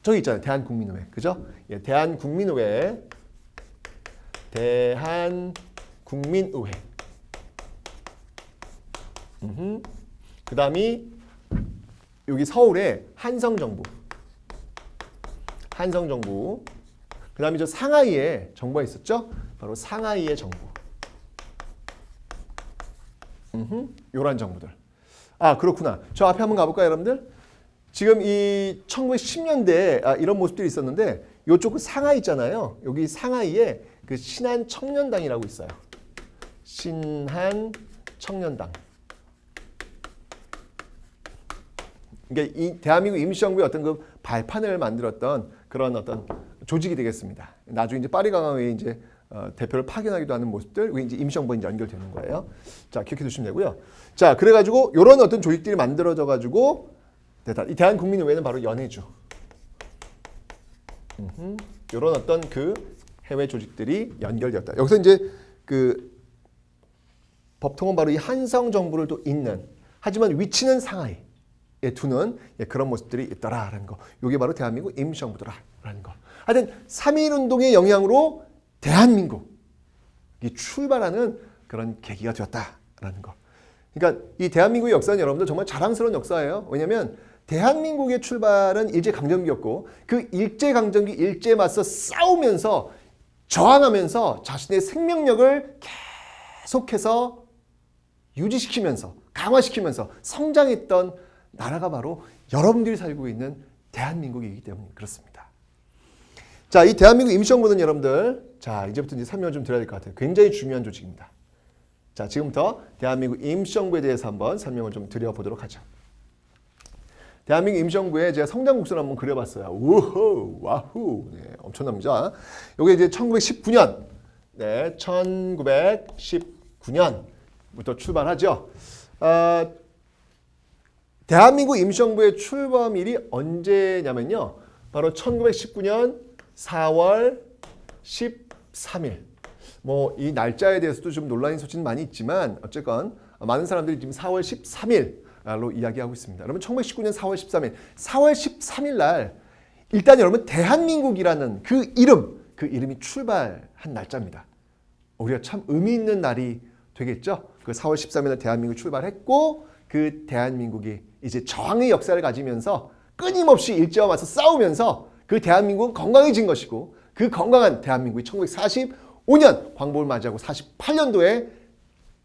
저기 있잖아요. 대한국민의회. 그죠? 예, 대한국민의회. 그 다음이 여기 서울에 한성정부. 그 다음에 저 상하이에 정부가 있었죠? 바로 상하이의 정부. 요런 정부들. 그렇구나. 저 앞에 한번 가볼까요, 여러분들? 지금 이 1910년대에 이런 모습들이 있었는데 요쪽 그 상하이 있잖아요. 여기 상하이에 그 신한청년당이라고 있어요. 신한청년당. 그러니까 이 대한민국 임시정부의 어떤 그 발판을 만들었던 그런 어떤 조직이 되겠습니다. 나중에 이제 파리강화회에 이제 대표를 파견하기도 하는 모습들, 이제 임시정부에 이제 연결되는 거예요. 자, 기억해 두시면 되고요. 자, 그래가지고 이런 어떤 조직들이 만들어져가지고 이 대한국민의회는 바로 연해주. 이런 어떤 그 해외 조직들이 연결되었다. 여기서 이제 그 법통은 바로 이 한성 정부를 또 잇는, 하지만 위치는 상하이에 두는 그런 모습들이 있더라라는 거. 이게 바로 대한민국 임시정부더라라는 거. 하여튼 3.1운동의 영향으로 대한민국이 출발하는 그런 계기가 되었다. 있다라는 거. 그러니까 이 대한민국의 역사는 여러분들 정말 자랑스러운 역사예요. 왜냐하면 대한민국의 출발은 일제강점기였고 그 일제강점기 일제에 맞서 싸우면서 저항하면서 자신의 생명력을 계속해서 유지시키면서 강화시키면서 성장했던 나라가 바로 여러분들이 살고 있는 대한민국이기 때문에 그렇습니다. 자, 이 대한민국 임시정부는 여러분들, 자, 이제부터 이제 설명을 좀 드려야 될 것 같아요. 굉장히 중요한 조직입니다. 자, 지금부터 대한민국 임시정부에 대해서 한번 설명을 좀 드려보도록 하죠. 대한민국 임시정부의 제가 성장 곡선을 한번 그려봤어요. 우호, 와후, 네, 엄청납니다. 요게 이제 1919년, 네, 1919년부터 출발하죠. 대한민국 임시정부의 출범일이 언제냐면요. 바로 1919년 4월 13일. 뭐 이 날짜에 대해서도 좀 논란이 소지는 많이 있지만 어쨌건 많은 사람들이 지금 4월 13일로 이야기하고 있습니다. 여러분 1919년 4월 13일. 4월 13일 날 일단 여러분 대한민국이라는 그 이름이 출발한 날짜입니다. 우리가 참 의미 있는 날이 되겠죠. 그 4월 13일 날 대한민국이 출발했고 그 대한민국이 이제 저항의 역사를 가지면서 끊임없이 일제와 맞서 싸우면서 그 대한민국은 건강해진 것이고 그 건강한 대한민국이 1945년 광복을 맞이하고 48년도에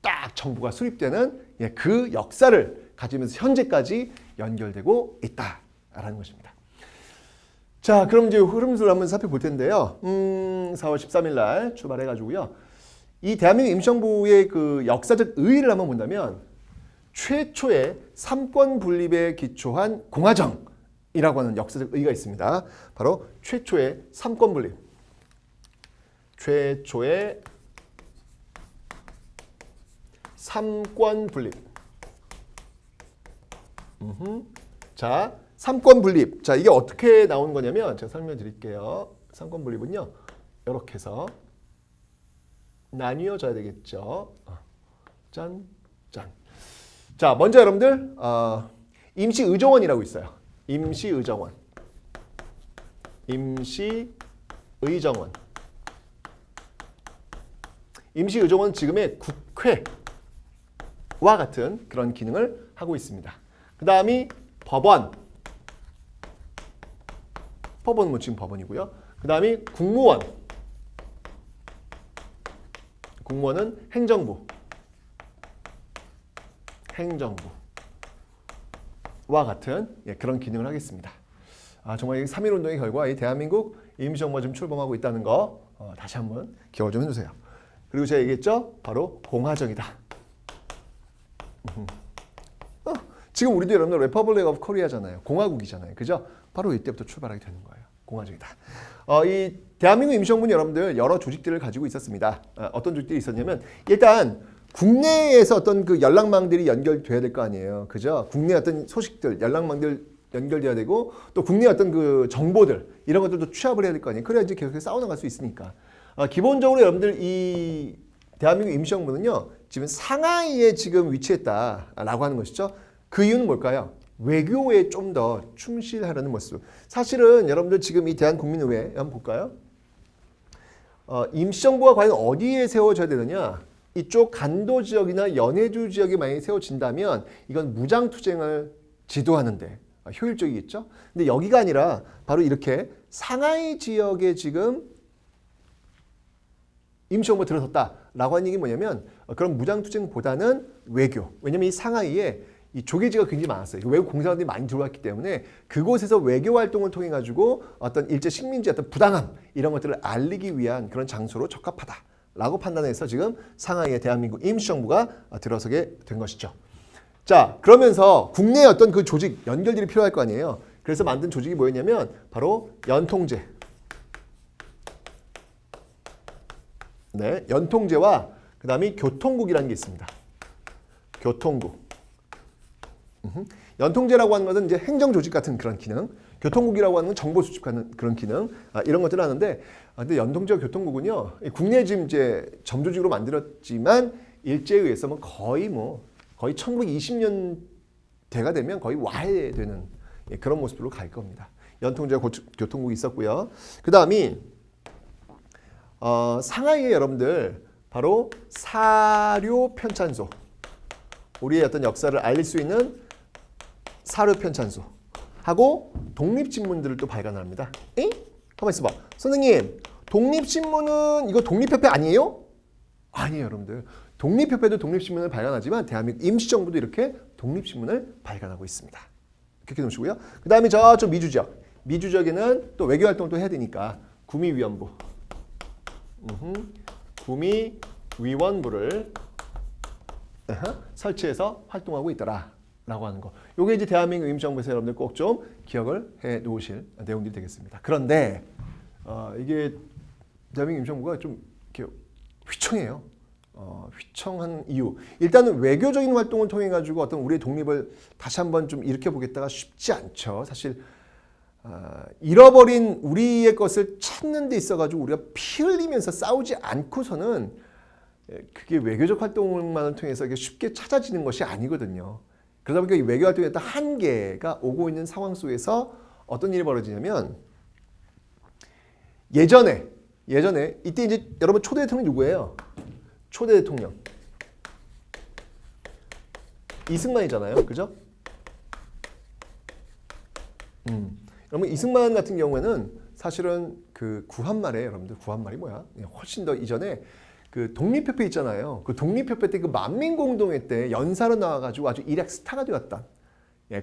딱 정부가 수립되는 그 역사를 가지면서 현재까지 연결되고 있다라는 것입니다. 자, 그럼 이제 흐름을 한번 살펴볼 텐데요. 4월 13일 날 출발해가지고요. 이 대한민국 임시정부의 그 역사적 의의를 한번 본다면 최초의 삼권 분립에 기초한 공화정이라고 하는 역사적 의의가 있습니다. 바로 최초의 삼권 분립. 최초의 삼권 분립. 자, 삼권 분립. 자, 이게 어떻게 나온 거냐면 제가 설명해 드릴게요. 삼권 분립은요. 이렇게 해서 나뉘어져야 되겠죠. 짠, 짠. 자, 먼저 여러분들 임시의정원이라고 있어요. 임시의정원. 임시의정원. 임시의정원은 지금의 국회와 같은 그런 기능을 하고 있습니다. 그 다음이 법원. 법원은 뭐 지금 법원이고요. 그 다음이 국무원. 국무원은 행정부. 행정부와 같은 그런 기능을 하겠습니다. 정말 이 3.1운동의 결과 이 대한민국 임시정부가 지금 출범하고 있다는 거 다시 한번 기억 좀 해주세요. 그리고 제가 얘기했죠? 바로 공화정이다. 지금 우리도 여러분들 Republic of Korea잖아요. 공화국이잖아요. 그죠? 바로 이때부터 출발하게 되는 거예요. 공화정이다. 이 대한민국 임시정부는 여러분들 여러 조직들을 가지고 있었습니다. 어떤 조직들이 있었냐면 일단 국내에서 어떤 그 연락망들이 연결돼야 될 거 아니에요. 그죠? 국내 어떤 소식들, 연락망들 연결돼야 되고 또 국내 어떤 그 정보들 이런 것들도 취합을 해야 될 거 아니에요. 그래야지 계속 싸워나갈 수 있으니까. 기본적으로 여러분들 이 대한민국 임시정부는요. 지금 상하이에 지금 위치했다라고 하는 것이죠. 그 이유는 뭘까요? 외교에 좀 더 충실하려는 모습. 사실은 여러분들 지금 이 대한국민의회 한번 볼까요? 임시정부가 과연 어디에 세워져야 되느냐? 이쪽 간도 지역이나 연해주 지역에 만약에 세워진다면 이건 무장투쟁을 지도하는데 효율적이겠죠? 근데 여기가 아니라 바로 이렇게 상하이 지역에 지금 임시정부가 들어섰다라고 하는 얘기 뭐냐면 그런 무장투쟁보다는 외교. 왜냐면 이 상하이에 이 조계지가 굉장히 많았어요. 외국 공사관들이 많이 들어왔기 때문에 그곳에서 외교 활동을 통해 가지고 어떤 일제 식민지 어떤 부당함 이런 것들을 알리기 위한 그런 장소로 적합하다라고 판단해서 지금 상하이에 대한민국 임시정부가 들어서게 된 것이죠. 자, 그러면서 국내의 어떤 그 조직 연결들이 필요할 거 아니에요. 그래서 만든 조직이 뭐였냐면 바로 연통제. 네, 연통제와 그 다음에 교통국이라는 게 있습니다. 교통국. 연통제라고 하는 것은 이제 행정조직 같은 그런 기능, 교통국이라고 하는 건 정보 수집하는 그런 기능, 이런 것들을 하는데, 근데 연통제와 교통국은요, 국내 지금 이제 점조직으로 만들었지만 일제에 의해서 거의 1920년대가 되면 거의 와해되는 그런 모습으로 갈 겁니다. 연통제와 교통국이 있었고요. 그 다음이 상하이에 여러분들 바로 사료 편찬소. 우리의 어떤 역사를 알릴 수 있는 사료 편찬소 하고 독립신문들을 또 발간합니다. 에? 가만 있어봐. 선생님, 독립신문은 이거 독립협회 아니에요? 아니에요, 여러분들. 독립협회도 독립신문을 발간하지만 대한민국 임시정부도 이렇게 독립신문을 발간하고 있습니다. 그렇게 놓으시고요. 그 다음에 저쪽 미주지역. 미주지역에는 또 외교활동을 또 해야 되니까 구미위원부. 구미위원부를 설치해서 활동하고 있더라 라고 하는 거. 요게 이제 대한민국 임시정부에서 여러분들 꼭 좀 기억을 해 놓으실 내용들이 되겠습니다. 그런데 이게 대한민국 임시정부가 좀 이렇게 휘청해요. 휘청한 이유. 일단은 외교적인 활동을 통해 가지고 어떤 우리의 독립을 다시 한번 좀 일으켜 보겠다가 쉽지 않죠. 사실 잃어버린 우리의 것을 찾는 데 있어 가지고 우리가 피 흘리면서 싸우지 않고서는 그게 외교적 활동만을 통해서 이게 쉽게 찾아지는 것이 아니거든요. 그러다 보니까 이 외교 활동에 어떤 한계가 오고 있는 상황 속에서 어떤 일이 벌어지냐면 예전에 이때 이제 여러분 초대 대통령이 누구예요? 초대 대통령 이승만이잖아요, 그죠? 여러분 이승만 같은 경우에는 사실은 그 구한말에 여러분들 구한말이 뭐야? 훨씬 더 이전에 그 독립협회 있잖아요. 그 독립협회 때 그 만민공동회 때 연사로 나와가지고 아주 일약 스타가 되었던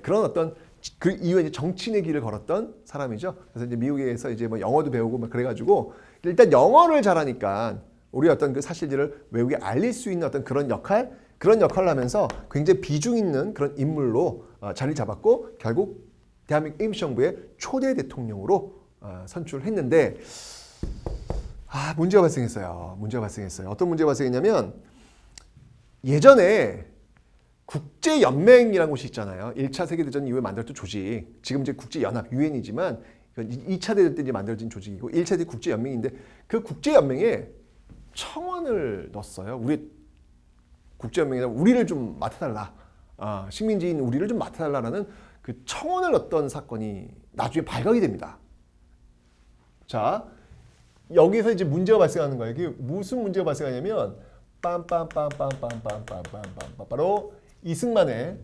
그런 어떤 그 이후에 이제 정치인의 길을 걸었던 사람이죠. 그래서 이제 미국에서 이제 뭐 영어도 배우고 막 그래가지고 일단 영어를 잘하니까 우리 어떤 그 사실들을 외국에 알릴 수 있는 어떤 그런 역할을 하면서 굉장히 비중 있는 그런 인물로 자리 잡았고 결국 대한민국 임시정부의 초대 대통령으로 선출했는데 문제가 발생했어요. 어떤 문제가 발생했냐면 예전에 국제연맹이라는 곳이 있잖아요. 1차 세계대전 이후에 만들었던 조직. 지금 이제 국제연합, 유엔이지만 2차 대전 때 이제 만들어진 조직이고 1차 대전 국제연맹인데 그 국제연맹에 청원을 넣었어요. 우리 국제연맹에다 우리를 좀 맡아달라. 식민지인 우리를 좀 맡아달라는 그 청원을 넣었던 사건이 나중에 발각이 됩니다. 자, 여기서 이제 문제가 발생하는 거예요. 이게 무슨 문제가 발생하냐면 빰빰빰빰빰빰빰빰빰 바로 이승만의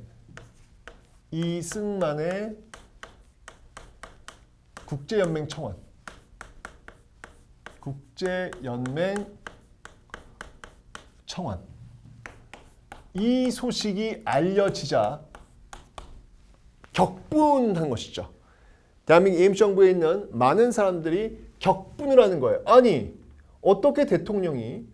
국제연맹 청원. 이 소식이 알려지자 격분한 것이죠. 대한민국 임시정부에 있는 많은 사람들이 격분을 하는 거예요. 아니, 어떻게 대통령이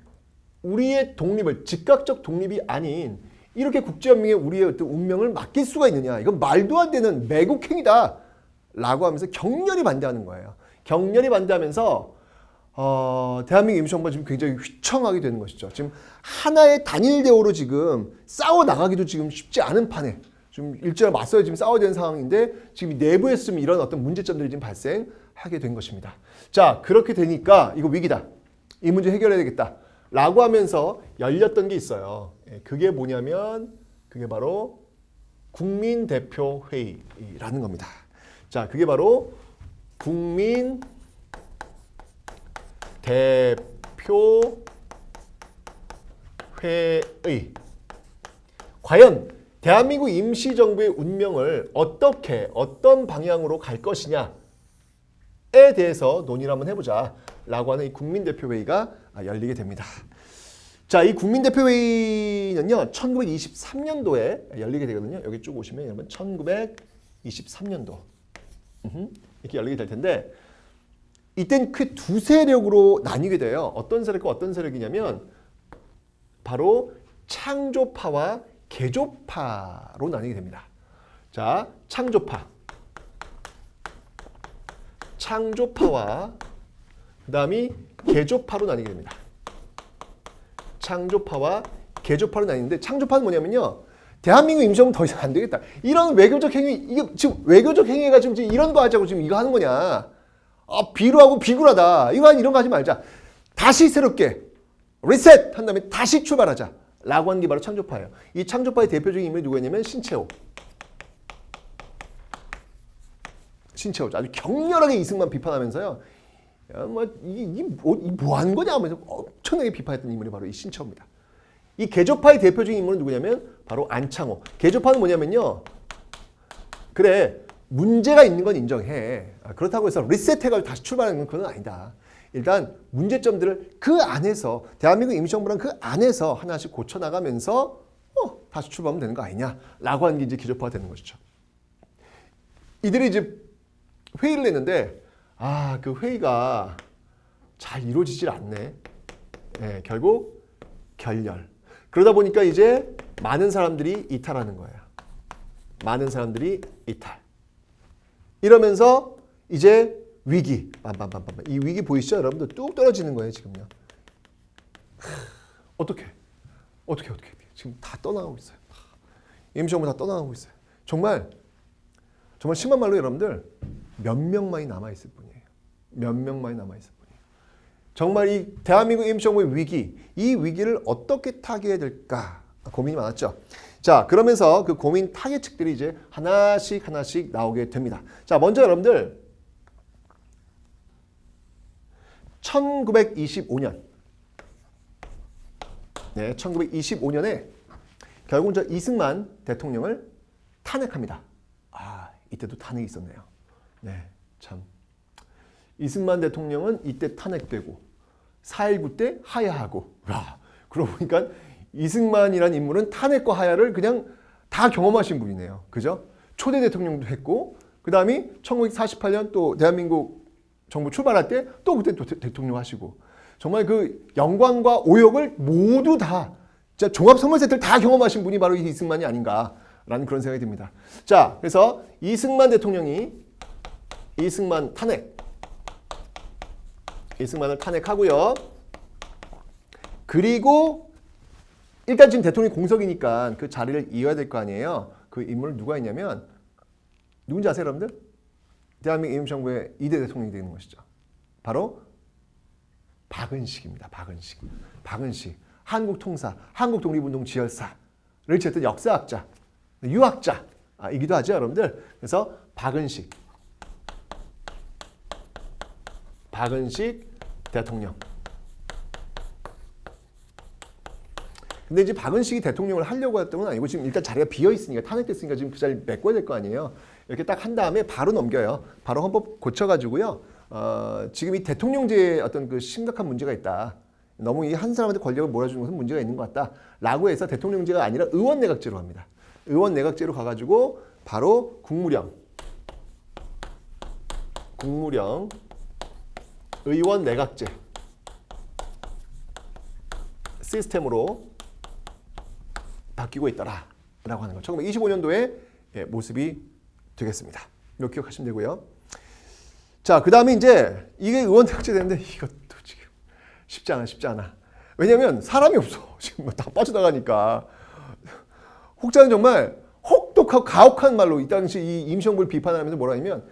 우리의 독립을, 즉각적 독립이 아닌 이렇게 국제연맹에 우리의 어떤 운명을 맡길 수가 있느냐. 이건 말도 안 되는 매국행위다. 라고 하면서 격렬히 반대하는 거예요. 격렬히 반대하면서 대한민국 임시정부가 지금 굉장히 휘청하게 되는 것이죠. 지금 하나의 단일 대우로 지금 싸워나가기도 지금 쉽지 않은 판에 지금 일제를 맞서야 지금 싸워야 되는 상황인데 지금 내부에서 좀 이런 어떤 문제점들이 지금 발생하게 된 것입니다. 자, 그렇게 되니까 이거 위기다. 이 문제 해결해야 되겠다. 라고 하면서 열렸던 게 있어요. 그게 뭐냐면 그게 바로 국민대표회의라는 겁니다. 자, 그게 바로 국민대표회의. 과연 대한민국 임시정부의 운명을 어떤 방향으로 갈 것이냐에 대해서 논의를 한번 해보자 라고 하는 이 국민대표회의가 열리게 됩니다. 자, 이 국민대표회의는요 1923년도에 열리게 되거든요. 여기 쭉 오시면 여러분 1923년도 이렇게 열리게 될 텐데 이땐 그 두 세력으로 나뉘게 돼요. 어떤 세력과 어떤 세력이냐면 바로 창조파와 개조파로 나뉘게 됩니다. 자, 창조파와 그 다음이 개조파로 나뉘게 됩니다. 창조파와 개조파로 나뉘는데 창조파는 뭐냐면요. 대한민국 임시정부는 더 이상 안 되겠다. 이런 외교적 행위, 이게 지금 외교적 행위가 지금 이런 거 하자고 지금 이거 하는 거냐. 비루하고 비굴하다. 이런 거 하지 말자. 다시 새롭게 리셋 한 다음에 다시 출발하자. 라고 하는 게 바로 창조파예요. 이 창조파의 대표적인 인물이 누구였냐면 신채호. 아주 격렬하게 이승만 비판하면서요. 야, 뭐 하는 거냐 하면서 엄청나게 비판했던 인물이 바로 이 신채호입니다. 이 개조파의 대표적인 인물은 누구냐면 바로 안창호. 개조파는 뭐냐면요. 그래, 문제가 있는 건 인정해. 그렇다고 해서 리셋해가지고 다시 출발하는 건 그건 아니다. 일단 문제점들을 그 안에서 대한민국 임시정부랑 그 안에서 하나씩 고쳐나가면서 다시 출발하면 되는 거 아니냐라고 하는 게 이제 개조파가 되는 것이죠. 이들이 이제 회의를 했는데 그 회의가 잘 이루어지질 않네. 네, 결국 결렬. 그러다 보니까 이제 많은 사람들이 이탈하는 거예요. 많은 사람들이 이탈. 이러면서 이제 위기. 이 위기 보이시죠? 여러분들 뚝 떨어지는 거예요, 지금요. 어떻게? 지금 다 떠나가고 있어요. 임시정부 다 떠나가고 있어요. 정말 심한 말로 여러분들 몇 명만이 남아있을 뿐이에요. 몇 명만이 남아있을 뿐이에요. 정말 이 대한민국 임시정부의 위기, 이 위기를 어떻게 타개해야 될까 고민이 많았죠. 자, 그러면서 그 고민 타개책들이 이제 하나씩 나오게 됩니다. 자, 먼저 여러분들 1925년 네, 1925년에 결국은 저 이승만 대통령을 탄핵합니다. 이때도 탄핵이 있었네요. 네, 참. 이승만 대통령은 이때 탄핵되고 4.19 때 하야하고 그러고 보니까 이승만이라는 인물은 탄핵과 하야를 그냥 다 경험하신 분이네요. 그죠? 초대 대통령도 했고 그 다음에 1948년 또 대한민국 정부 출발할 때 또 그때 또 대통령 하시고 정말 그 영광과 오욕을 모두 다 진짜 종합 선물 세트를 다 경험하신 분이 바로 이승만이 아닌가라는 그런 생각이 듭니다. 자, 그래서 이승만 대통령이 이승만 탄핵 이승만을 탄핵하고요. 그리고 일단 지금 대통령이 공석이니까 그 자리를 이어야 될 거 아니에요. 그 인물 누가 있냐면 누군지 아세요, 여러분들? 대한민국 임시정부의 2대 대통령이 되는 것이죠. 바로 박은식입니다. 박은식. 한국 통사, 한국 독립운동 지열사를 지었던 역사학자, 유학자이기도 하죠, 여러분들. 그래서 박은식 대통령. 근데 이제 박은식이 대통령을 하려고 했던 건 아니고 지금 일단 자리가 비어 있으니까 탄핵됐으니까 지금 그 자리 메꿔야 될 거 아니에요. 이렇게 딱 한 다음에 바로 넘겨요. 바로 헌법 고쳐가지고요. 지금 이 대통령제에 어떤 그 심각한 문제가 있다. 너무 이 한 사람한테 권력을 몰아주는 것은 문제가 있는 것 같다라고 해서 대통령제가 아니라 의원내각제로 합니다. 의원내각제로 가가지고 바로 국무령 의원내각제 시스템으로 바뀌고 있더라라고 하는 거. 1925년도에 모습이 되겠습니다. 이거 기억하시면 되고요. 자, 그 다음에 이제 이게 의원내각제 되는데 이것도 지금 쉽지 않아. 왜냐면 사람이 없어. 지금 다 빠져나가니까. 혹자는 정말 혹독하고 가혹한 말로 이 당시 이 임시정부를 비판하면서 뭐라 하냐면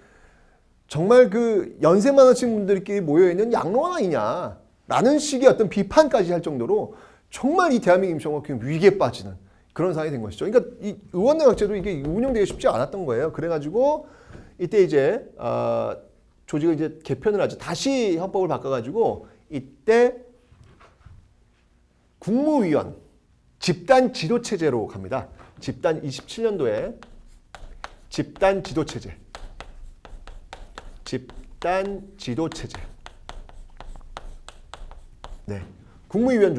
정말 그 연세 많으신 분들끼리 모여있는 양로원 아니냐라는 식의 어떤 비판까지 할 정도로 정말 이 대한민국 임시정부가 위기에 빠지는 그런 상황이 된 것이죠. 그러니까 이 의원내각제도 이게 운영되기 쉽지 않았던 거예요. 그래가지고 이때 이제 조직을 이제 개편을 하죠. 다시 헌법을 바꿔가지고 이때 국무위원 집단 지도체제로 갑니다. 27년도에 집단 지도체제. 네. 국무위원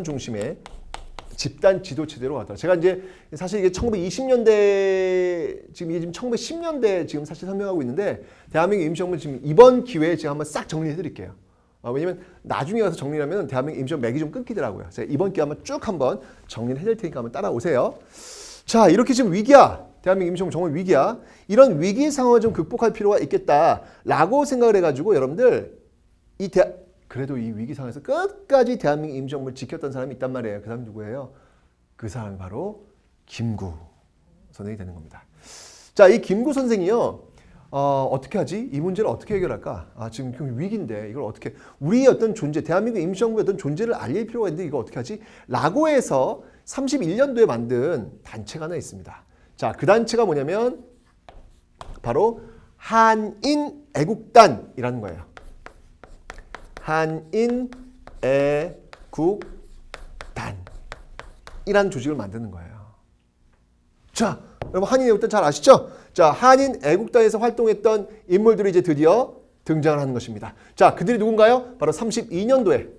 중심의 집단 지도체제로 가더라. 제가 이제 사실 이게 1920년대 지금 이게 지금 1910년대 지금 사실 설명하고 있는데 대한민국 임시정부 지금 이번 기회에 제가 한번 싹 정리해 드릴게요. 왜냐면 나중에 가서 정리하면 대한민국 임시정부 맥이 좀 끊기더라고요. 제가 이번 기회에 한번 정리를 해드릴 테니까 한번 따라오세요. 자, 이렇게 지금 위기야. 대한민국 임시정부 정말 위기야. 이런 위기 상황을 좀 극복할 필요가 있겠다라고 생각을 해가지고 여러분들 그래도 이 위기 상황에서 끝까지 대한민국 임시정부를 지켰던 사람이 있단 말이에요. 그 사람이 누구예요? 그 사람이 바로 김구 선생이 되는 겁니다. 자, 이 김구 선생이요. 어떻게 하지? 이 문제를 어떻게 해결할까? 지금 위기인데 이걸 어떻게 우리의 어떤 존재, 대한민국 임시정부의 어떤 존재를 알릴 필요가 있는데 이거 어떻게 하지? 라고 해서 31년도에 만든 단체가 하나 있습니다. 자, 그 단체가 뭐냐면 바로 한인애국단이라는 거예요. 한인애국단. 애국단이란 조직을 만드는 거예요. 자, 여러분 한인애국단 잘 아시죠? 자, 한인애국단에서 활동했던 인물들이 이제 드디어 등장을 하는 것입니다. 자, 그들이 누군가요? 바로 32년도에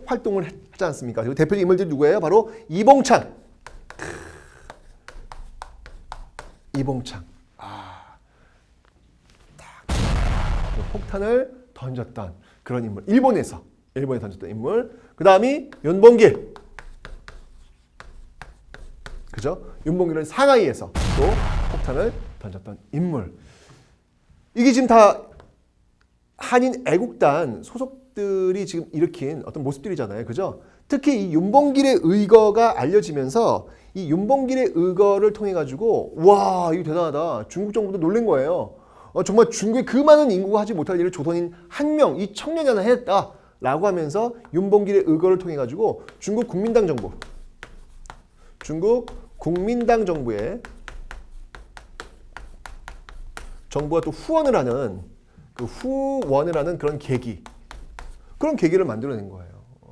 활동을 하지 않습니까? 그리고 대표 인물들이 누구예요? 바로 이봉창. 이봉창. 폭탄을 던졌던 그런 인물. 일본에 던졌던 인물. 그 다음이 윤봉길. 그죠? 윤봉길은 상하이에서 또 폭탄을 던졌던 인물. 이게 지금 다 한인 애국단 소속들이 지금 일으킨 어떤 모습들이잖아요. 그죠? 특히 이 윤봉길의 의거가 알려지면서 이 윤봉길의 의거를 통해 가지고 와, 이거 대단하다. 중국 정부도 놀란 거예요. 정말 중국의 그 많은 인구가 하지 못할 일을 조선인 한 명, 이 청년이 하나 했다라고 하면서 윤봉길의 의거를 통해 가지고 중국 국민당 정부의 정부가 또 후원을 하는 그런 계기를 만들어낸 거예요.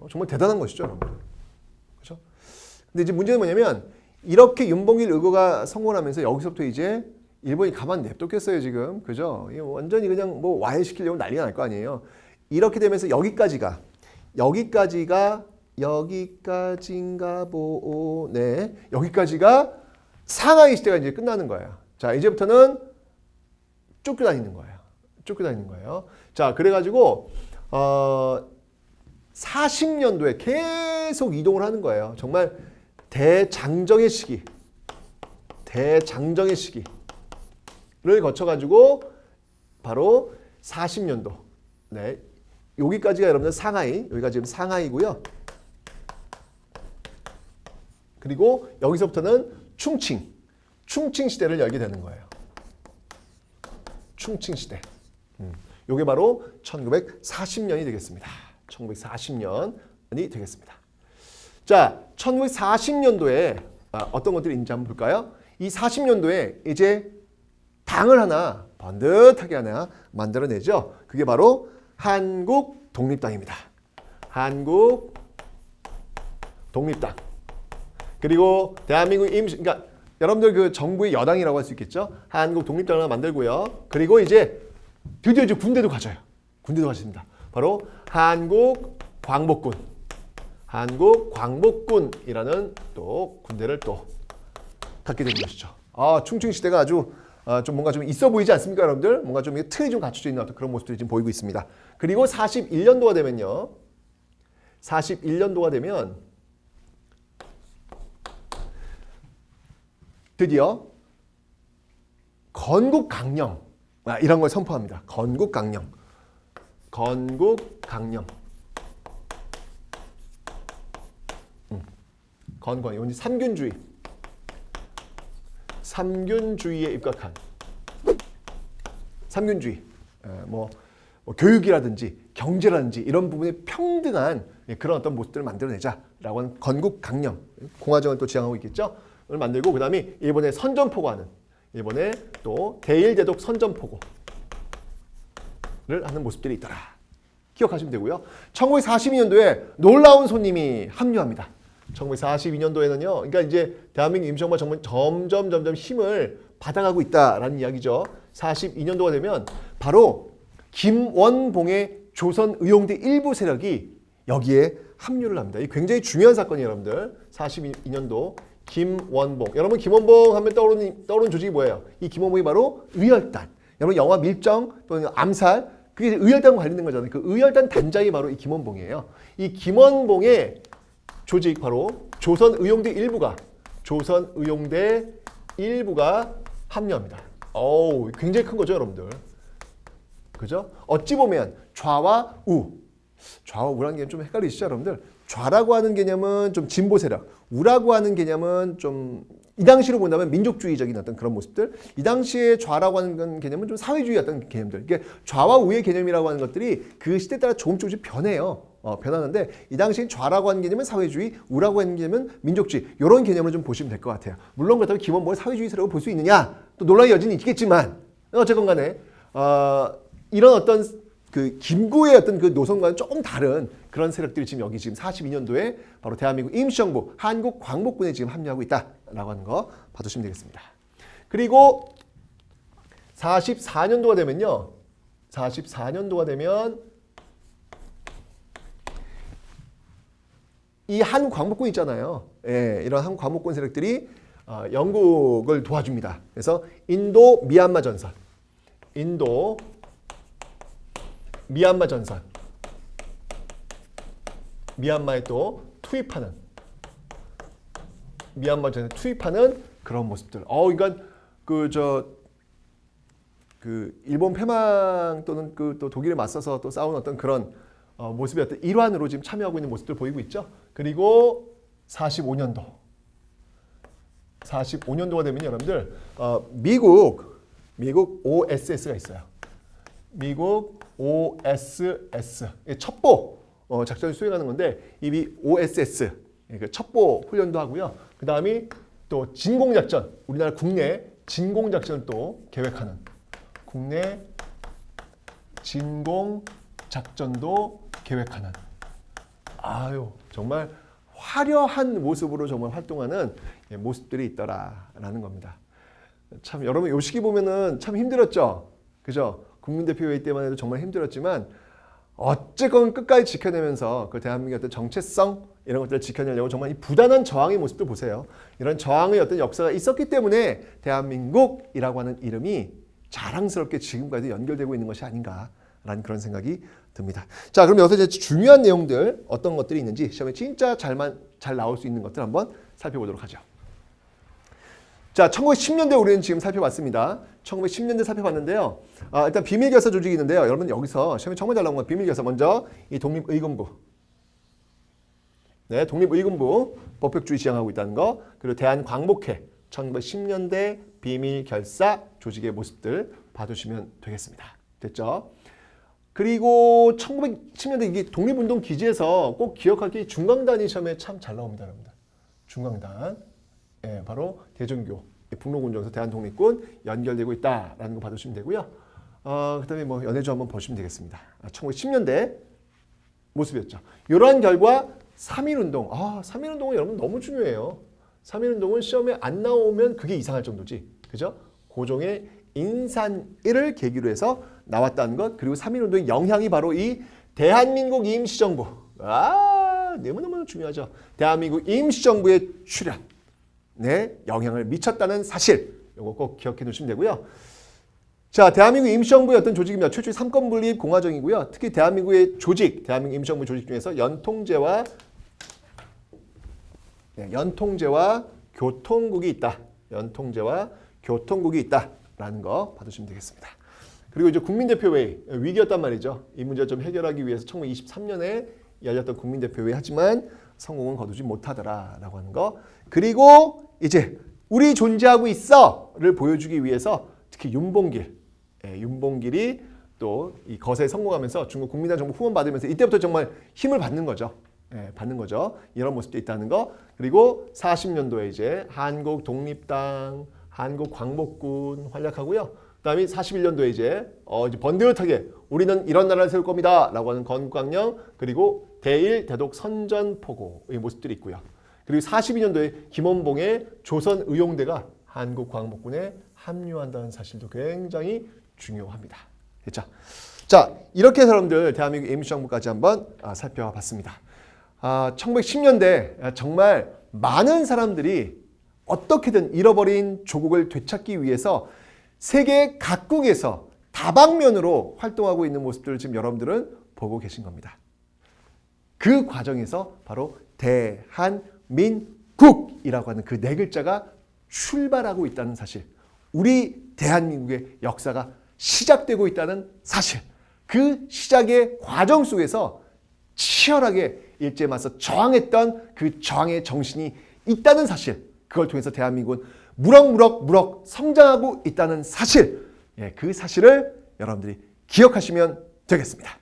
정말 대단한 것이죠, 여러분. 그렇죠? 근데 이제 문제는 뭐냐면 이렇게 윤봉길 의거가 성공하면서 여기서부터 이제 일본이 가만 냅뒀겠어요, 지금. 그죠? 완전히 그냥 뭐 와해시키려고 난리가 날 거 아니에요. 이렇게 되면서 여기까지인가 보. 네. 여기까지가 상하이 시대가 이제 끝나는 거예요. 자, 이제부터는 쫓겨다니는 거예요. 자, 그래가지고 40년도에 계속 이동을 하는 거예요. 정말 대장정의 시기를 거쳐가지고 바로 40년도. 네, 여기까지가 여러분들 여기가 지금 상하이고요. 그리고 여기서부터는 충칭 시대를 열게 되는 거예요. 충칭 시대. 요게 바로 1940년이 되겠습니다. 1940년이 되겠습니다. 자, 1940년도에 어떤 것들이 있는지 한번 볼까요? 이 40년도에 이제 당을 하나 번듯하게 하나 만들어내죠. 그게 바로 한국 독립당입니다. 한국 독립당. 그리고 대한민국 그러니까 여러분들 그 정부의 여당이라고 할 수 있겠죠. 한국 독립당을 만들고요. 그리고 이제 드디어 이제 군대도 가져요. 군대도 가집니다. 바로 한국 광복군이라는 또 군대를 또 갖게 된 것이죠. 충칭 시대가 아주 좀 뭔가 좀 있어 보이지 않습니까, 여러분들? 뭔가 좀 틀이 좀 갖춰져 있는 어떤 그런 모습들이 지금 보이고 있습니다. 그리고 41년도가 되면 드디어 건국강령 이런 걸 선포합니다. 건국강령. 건국. 이건 삼균주의에 입각한 삼균주의. 뭐 교육이라든지 경제라든지 이런 부분에 평등한 그런 어떤 모습들을 만들어내자라고 하는 건국강령. 공화정을 또 지향하고 있겠죠. 을 만들고 그다음에 일본의 선전포고하는 일본의 또 대일제독 선전포고를 하는 모습들이 있더라. 기억하시면 되고요. 1942년도에 놀라운 손님이 합류합니다. 1942년도에는요. 그러니까 이제 대한민국 임시정부가 정말 점점 힘을 받아가고 있다라는 이야기죠. 42년도가 되면 바로 김원봉의 조선의용대 일부 세력이 여기에 합류를 합니다. 이 굉장히 중요한 사건이에요, 여러분들. 42년도 김원봉. 여러분 김원봉 하면 떠오르는 조직이 뭐예요? 이 김원봉이 바로 의열단. 여러분 영화 밀정 또는 암살 그게 의열단과 관련된 거잖아요. 그 의열단 단장이 바로 이 김원봉이에요. 이 김원봉의 조직 바로 조선의용대 일부가 합류합니다. 굉장히 큰 거죠, 여러분들. 그죠? 어찌 보면 좌와 우라는 개념 좀 헷갈리시죠, 여러분들? 좌라고 하는 개념은 좀 진보 세력, 우라고 하는 개념은 좀 이 당시로 본다면 민족주의적인 어떤 그런 모습들, 이 당시에 좌라고 하는 개념은 좀 사회주의 어떤 개념들. 이게 좌와 우의 개념이라고 하는 것들이 그 시대에 따라 조금씩 변해요. 변하는데 이 당시엔 좌라고 하는 개념은 사회주의, 우라고 하는 개념은 민족주의. 이런 개념을 좀 보시면 될 것 같아요. 물론 그렇다면 김원봉을 사회주의 세력으로 볼 수 있느냐? 또 논란의 여지는 있겠지만 어쨌건 간에 이런 어떤 그 김구의 어떤 그 노선과는 조금 다른 그런 세력들이 지금 여기 지금 42년도에 바로 대한민국 임시정부 한국광복군에 지금 합류하고 있다라고 하는 거 봐주시면 되겠습니다. 그리고 44년도가 되면요. 44년도가 되면 이 한광복군 있잖아요. 예, 이런 한광복군 세력들이 영국을 도와줍니다. 그래서 인도 미얀마 전선, 인도 미얀마 전선, 미얀마에 또 투입하는, 미얀마 전선에 투입하는 그런 모습들. 그러니까 그 일본 패망 또는 그 또 독일에 맞서서 또 싸운 어떤 그런 모습의 어떤 일환으로 지금 참여하고 있는 모습들 보이고 있죠. 그리고 45년도가 되면 여러분들 미국 OSS가 있어요. 미국 OSS 첩보 작전을 수행하는 건데 이 OSS 첩보 훈련도 하고요. 그 다음에 또 진공작전, 우리나라 국내 진공작전을 또 계획하는 국내 진공작전도 계획하는 정말 화려한 모습으로 정말 활동하는 모습들이 있더라라는 겁니다. 참 여러분 요 시기 보면은 참 힘들었죠. 그죠? 국민대표회의 때만 해도 정말 힘들었지만 어쨌건 끝까지 지켜내면서 그 대한민국의 어떤 정체성 이런 것들을 지켜내려고 정말 이 부단한 저항의 모습도 보세요. 이런 저항의 어떤 역사가 있었기 때문에 대한민국이라고 하는 이름이 자랑스럽게 지금까지 연결되고 있는 것이 아닌가라는 그런 생각이 듭니다. 자, 그럼 여기서 이제 중요한 내용들 어떤 것들이 있는지 시험에 진짜 잘 나올 수 있는 것들 한번 살펴보도록 하죠. 자, 1910년대 우리는 지금 살펴봤습니다. 1910년대 살펴봤는데요. 일단 비밀결사 조직이 있는데요. 여러분 여기서 시험에 정말 잘 나온 건 비밀결사. 먼저 이 독립의금부. 네, 독립의금부 법학주의 지향하고 있다는 거. 그리고 대한광복회 1910년대 비밀결사 조직의 모습들 봐주시면 되겠습니다. 됐죠? 그리고 1910년대 이게 독립운동 기지에서 꼭 기억할 게 중강단이 시험에 참 잘 나옵니다, 여러분들. 중강단. 예, 바로 대전교, 북로군정에서 대한독립군 연결되고 있다라는 거 봐주시면 되고요. 그다음에 뭐 연해주 한번 보시면 되겠습니다. 1910년대 모습이었죠. 이러한 결과 3.1운동. 3.1운동은 여러분 너무 중요해요. 3.1운동은 시험에 안 나오면 그게 이상할 정도지. 그죠? 고종의 인산일을 계기로 해서 나왔다는 것. 그리고 3.1운동의 영향이 바로 이 대한민국 임시정부. 너무너무 중요하죠. 대한민국 임시정부의 출현. 네, 영향을 미쳤다는 사실. 이거 꼭 기억해 두시면 되고요. 자, 대한민국 임시정부의 어떤 조직입니다. 최초의 삼권분립 공화정이고요. 특히 대한민국의 조직, 대한민국 임시정부 조직 중에서 연통제와 교통국이 있다. 연통제와 교통국이 있다라는 거 봐주시면 되겠습니다. 그리고 이제 국민대표회의 위기였단 말이죠. 이 문제를 좀 해결하기 위해서 1923년에 열렸던 국민대표회의 하지만 성공은 거두지 못하더라라고 하는 거. 그리고 이제 우리 존재하고 있어를 보여주기 위해서 특히 윤봉길이 또 이 거세에 성공하면서 중국 국민당 정부 후원 받으면서 이때부터 정말 힘을 받는 거죠. 받는 거죠. 이런 모습도 있다는 거. 그리고 40년도에 이제 한국 독립당, 한국 광복군 활약하고 그다음에 41년도에 이제 번듯하게 우리는 이런 나라를 세울 겁니다라고 하는 건국강령 그리고 대일 대독 선전포고의 모습들이 있고요. 그리고 42년도에 김원봉의 조선의용대가 한국광복군에 합류한다는 사실도 굉장히 중요합니다. 됐죠? 자, 이렇게 여러분들 대한민국 임시정부까지 한번 살펴봤습니다. 1910년대 정말 많은 사람들이 어떻게든 잃어버린 조국을 되찾기 위해서 세계 각국에서 다방면으로 활동하고 있는 모습들을 지금 여러분들은 보고 계신 겁니다. 그 과정에서 바로 대한민국이라고 하는 그 네 글자가 출발하고 있다는 사실, 우리 대한민국의 역사가 시작되고 있다는 사실, 그 시작의 과정 속에서 치열하게 일제에 맞서 저항했던 그 저항의 정신이 있다는 사실, 그걸 통해서 대한민국은 무럭무럭 성장하고 있다는 사실, 그 사실을 여러분들이 기억하시면 되겠습니다.